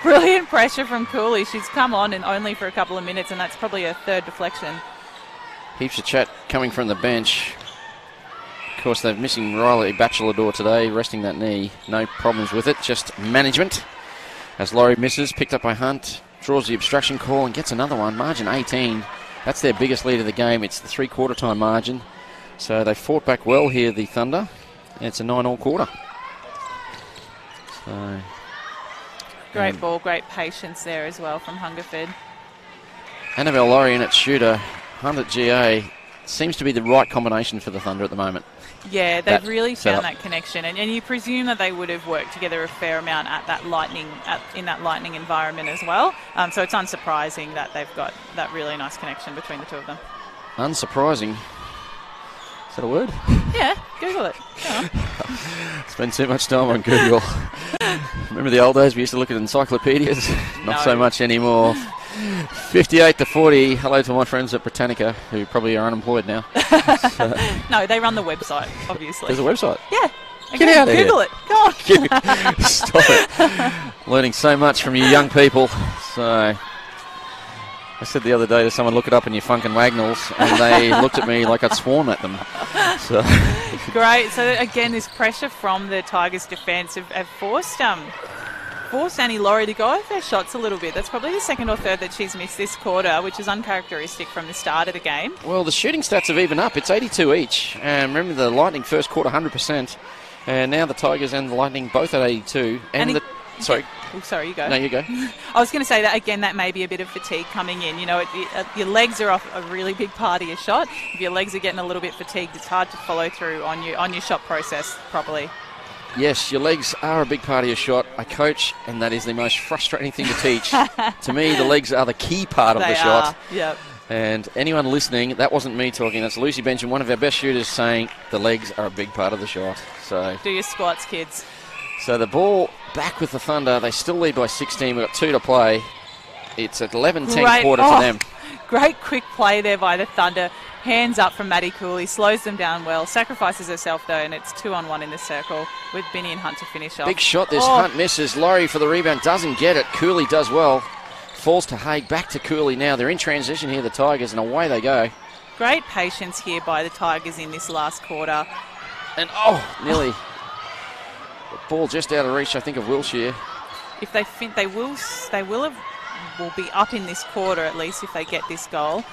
brilliant pressure from Cooley. She's come on and only for a couple of minutes, and that's probably her third deflection. Heaps of chat coming from the bench. Of course, they're missing Riley Bachelador today, resting that knee. No problems with it, just management. As Laurie misses, picked up by Hunt, draws the obstruction call and gets another one. Margin 18. That's their biggest lead of the game. It's the 3/4 time margin. So they fought back well here, the Thunder. And it's a 9-all quarter. So great ball, great patience there as well from Hungerford. Annabelle Laurie in at shooter. Hunt at GA. Seems to be the right combination for the Thunder at the moment. Yeah, they've really found that connection, and you presume that they would have worked together a fair amount at that in that Lightning environment as well. So it's unsurprising that they've got that really nice connection between the two of them. Unsurprising. Is that a word? Yeah, Google it. Go on. Spend too much time on Google. Remember the old days we used to look at encyclopedias? Not so much anymore. 58-40. Hello to my friends at Britannica, who probably are unemployed now. No, they run the website, obviously. There's a website? Yeah. Get out of here. Google it. Go on. Stop it. Learning so much from you young people. So I said the other day to someone, look it up in your Funkin' Wagnalls, and they looked at me like I'd sworn at them. So. Great. So again, this pressure from the Tigers' defence have forced forced Annie Laurie to go off her shots a little bit. That's probably the second or third that she's missed this quarter, which is uncharacteristic from the start of the game. Well, the shooting stats have even up. It's 82 each. Remember, the Lightning first quarter 100%. And now the Tigers and the Lightning both at 82. Sorry. Oh, sorry, you go. No, you go. I was going to say that, again, that may be a bit of fatigue coming in. You know, your legs are off a really big part of your shot. If your legs are getting a little bit fatigued, it's hard to follow through on your shot process properly. Yes, your legs are a big part of your shot. I coach, and that is the most frustrating thing to teach. To me, the legs are the key part of the shot. Yep. And anyone listening, that wasn't me talking. That's Lucy Benjamin, one of our best shooters, saying the legs are a big part of the shot. So do your squats, kids. So the ball back with the Thunder. They still lead by 16. We've got 2 to play. It's at 11-10 quarter to them. Great quick play there by the Thunder. Hands up from Maddie Cooley. Slows them down well. Sacrifices herself, though, and it's 2-on-1 in the circle with Binny and Hunt to finish off. Big shot this. Hunt misses. Laurie for the rebound. Doesn't get it. Cooley does well. Falls to Haig. Back to Cooley now. They're in transition here, the Tigers, and away they go. Great patience here by the Tigers in this last quarter. And, nearly. The ball just out of reach, I think, of Wilshire. If they think they will be up in this quarter at least if they get this goal.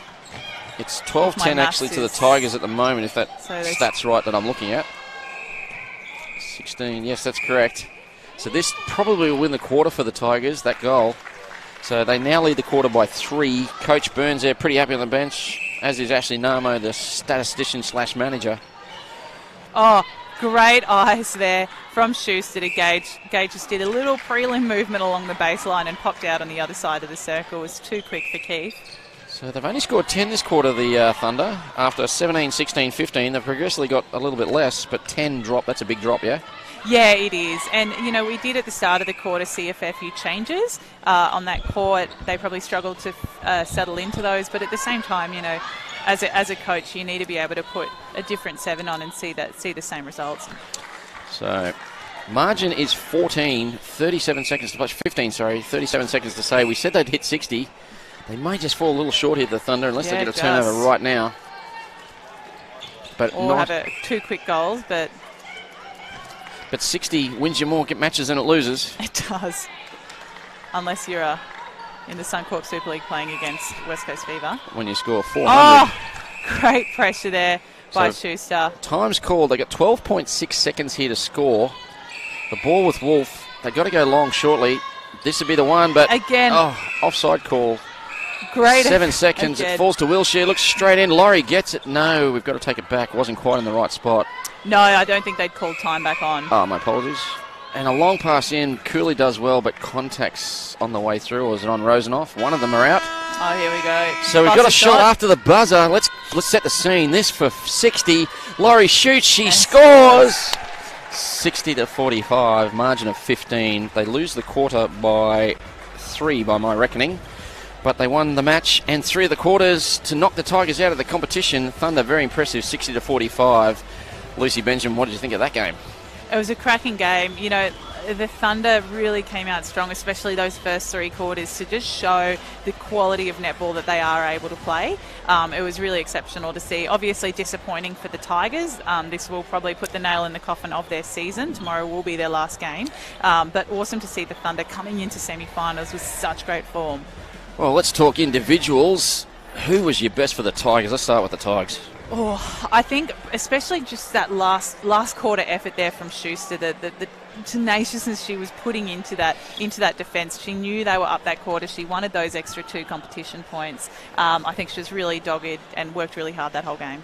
It's 12-10 actually to the Tigers at the moment, if that's right that I'm looking at. 16, yes, that's correct. So this probably will win the quarter for the Tigers, that goal. So they now lead the quarter by 3. Coach Burns there, pretty happy on the bench, as is Ashley Namo, the statistician/manager. Oh, great eyes there from Schuster to Gage. Gage just did a little prelim movement along the baseline and popped out on the other side of the circle. It was too quick for Keith. So they've only scored 10 this quarter, the Thunder. After 17, 16, 15, they've progressively got a little bit less, but 10 drop, that's a big drop, yeah? Yeah, it is. And, you know, we did at the start of the quarter see a fair few changes on that court. They probably struggled to settle into those, but at the same time, you know, as a coach, you need to be able to put a different 7 on and see the same results. So margin is 14, 37 seconds to play, 15, sorry, 37 seconds to say. We said they'd hit 60. They may just fall a little short here, the Thunder, unless they get a turnover right now. Or have 2 quick goals, but 60 wins you more matches than it loses. It does. Unless you're in the Suncorp Super League playing against West Coast Fever. When you score 400. Oh, great pressure there by Schuster. Time's called. They got 12.6 seconds here to score. The ball with Wolf. They've got to go long shortly. This would be the one, but again, offside call. Great. 7 seconds. Again. It falls to Wilshire. Looks straight in. Laurie gets it. No, we've got to take it back. Wasn't quite in the right spot. No, I don't think they'd called time back on. Oh, my apologies. And a long pass in. Cooley does well, but contacts on the way through. Or is it on Rosenoff? One of them are out. Oh, here we go. So we've got a shot after the buzzer. Let's set the scene. This for 60. Laurie shoots. She scores. 60-45. Margin of 15. They lose the quarter by 3 by my reckoning. But they won the match and 3 of the quarters to knock the Tigers out of the competition. Thunder, very impressive, 60-45. Lucy Benjamin, what did you think of that game? It was a cracking game. You know, the Thunder really came out strong, especially those first 3 quarters, to just show the quality of netball that they are able to play. It was really exceptional to see. Obviously disappointing for the Tigers. This will probably put the nail in the coffin of their season. Tomorrow will be their last game. But awesome to see the Thunder coming into semi-finals with such great form. Well, let's talk individuals. Who was your best for the Tigers? Let's start with the Tigers. Oh, I think especially just that last quarter effort there from Schuster, the tenaciousness she was putting into that defence. She knew they were up that quarter. She wanted those extra 2 competition points. I think she was really dogged and worked really hard that whole game.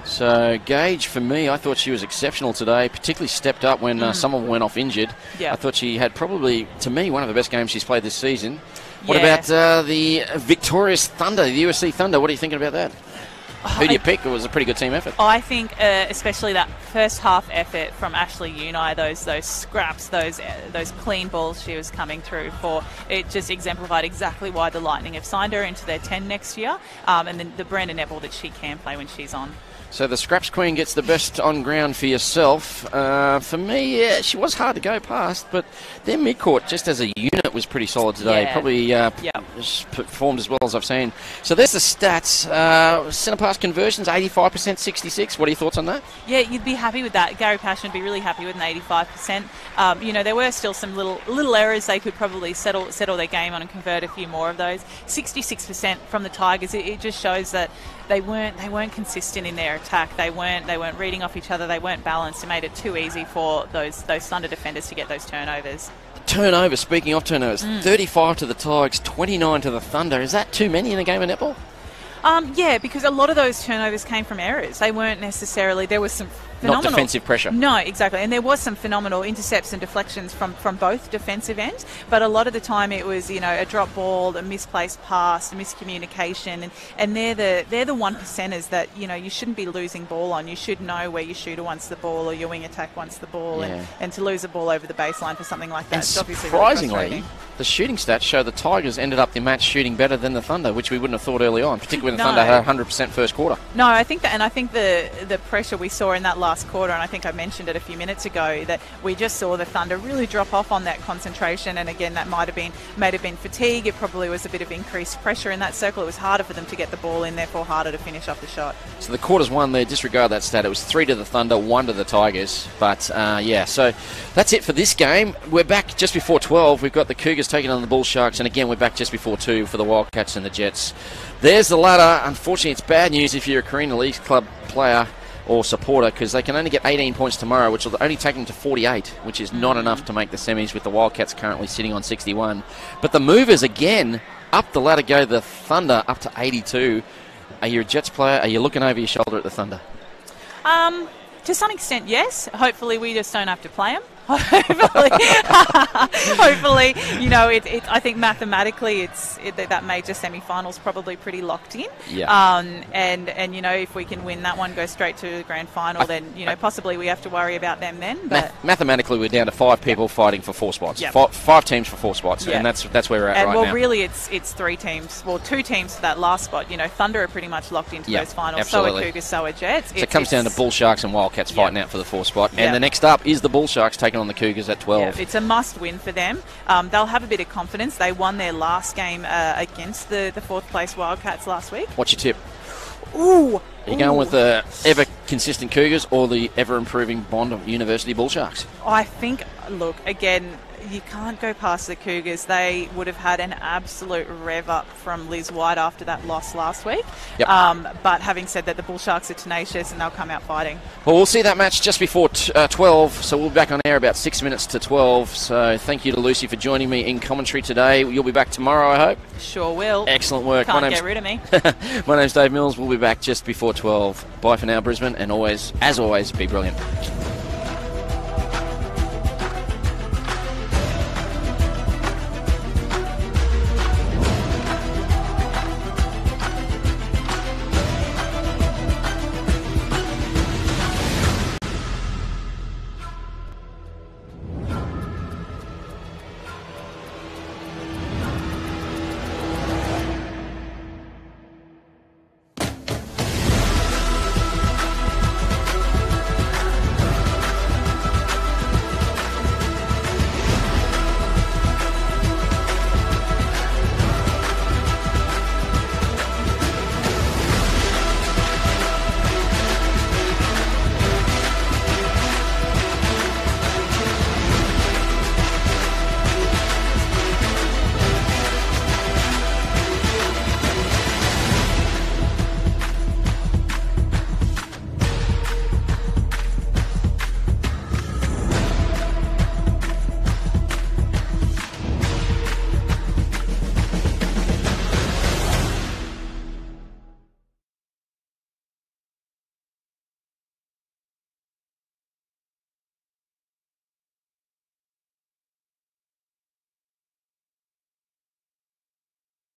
So Gage, for me, I thought she was exceptional today, particularly stepped up when someone went off injured. Yeah. I thought she had probably, to me, one of the best games she's played this season. What about the victorious Thunder, the USC Thunder? What are you thinking about that? Who do you pick? It was a pretty good team effort. I think especially that first half effort from Ashley Unai, those scraps, those clean balls she was coming through for, it just exemplified exactly why the Lightning have signed her into their 10 next year, and then the brand of netball that she can play when she's on. So the scraps queen gets the best on ground for yourself. For me, she was hard to go past, but their midcourt, just as a unit, was pretty solid today. Yeah. Probably performed as well as I've seen. So there's the stats. Centre pass conversions, 85%, 66. What are your thoughts on that? Yeah, you'd be happy with that. Gary Passion would be really happy with an 85%. There were still some little errors they could probably settle their game on and convert a few more of those. 66% from the Tigers. It just shows that they weren't consistent in their attack. They weren't reading off each other. They weren't balanced. It made it too easy for those Thunder defenders to get those turnovers. Turnover, speaking of turnovers, 35 to the Tigers, 29 to the Thunder. Is that too many in a game of netball? Yeah, because a lot of those turnovers came from errors. They weren't necessarily... There was some phenomenal... Not defensive pressure. No, exactly. And there was some phenomenal intercepts and deflections from both defensive ends. But a lot of the time it was, a drop ball, a misplaced pass, a miscommunication. And they're the one percenters that, you shouldn't be losing ball on. You should know where your shooter wants the ball or your wing attack wants the ball. Yeah. And to lose a ball over the baseline for something like that, And it's obviously really surprisingly, frustrating. the shooting stats show the Tigers ended up the match shooting better than the Thunder, which we wouldn't have thought early on, particularly when the Thunder had 100% first quarter. No, I think the pressure we saw in that last quarter, and I think I mentioned it a few minutes ago, that we just saw the Thunder really drop off on that concentration, and again, that might have been fatigue. It probably was a bit of increased pressure in that circle. It was harder for them to get the ball in, therefore harder to finish off the shot. So the quarters won there, disregard that stat. It was 3 to the Thunder, 1 to the Tigers. But so that's it for this game. We're back just before 12. We've got the Cougars taking on the Bull Sharks, and again, we're back just before 2 for the Wildcats and the Jets. There's the ladder. Unfortunately, it's bad news if you're a Carina League Club player or supporter, because they can only get 18 points tomorrow, which will only take them to 48, which is not enough to make the semis, with the Wildcats currently sitting on 61. But the Movers, again, up the ladder go the Thunder, up to 82. Are you a Jets player? Are you looking over your shoulder at the Thunder? To some extent, yes. Hopefully, we just don't have to play them. Hopefully, I think mathematically, that major semi-final's probably pretty locked in. Yeah. And if we can win that one, go straight to the grand final, then possibly we have to worry about them then. But mathematically, we're down to 5 people fighting for 4 spots. Yep. 5 teams for 4 spots, and that's where we're at right now. And really, it's 3 teams. Well, 2 teams for that last spot. Thunder are pretty much locked into those finals. Absolutely. So are Cougars, so are Jets. So it comes down to Bull Sharks and Wildcats fighting out for the 4th spot. And the next up is the Bull Sharks taking on the Cougars at 12. Yeah, it's a must-win for them. They'll have a bit of confidence. They won their last game against the 4th place Wildcats last week. What's your tip? Ooh. Are you going with the ever-consistent Cougars or the ever-improving Bond of University Bull Sharks? I think, look, again, you can't go past the Cougars. They would have had an absolute rev up from Liz White after that loss last week. Yep. But having said that, the Bull Sharks are tenacious and they'll come out fighting. Well, we'll see that match just before 12, so we'll be back on air about 6 minutes to 12. So thank you to Lucy for joining me in commentary today. You'll be back tomorrow, I hope. Sure will. Excellent work. Can't get rid of me. My name's Dave Mills. We'll be back just before 12. Bye for now, Brisbane, and as always, be brilliant.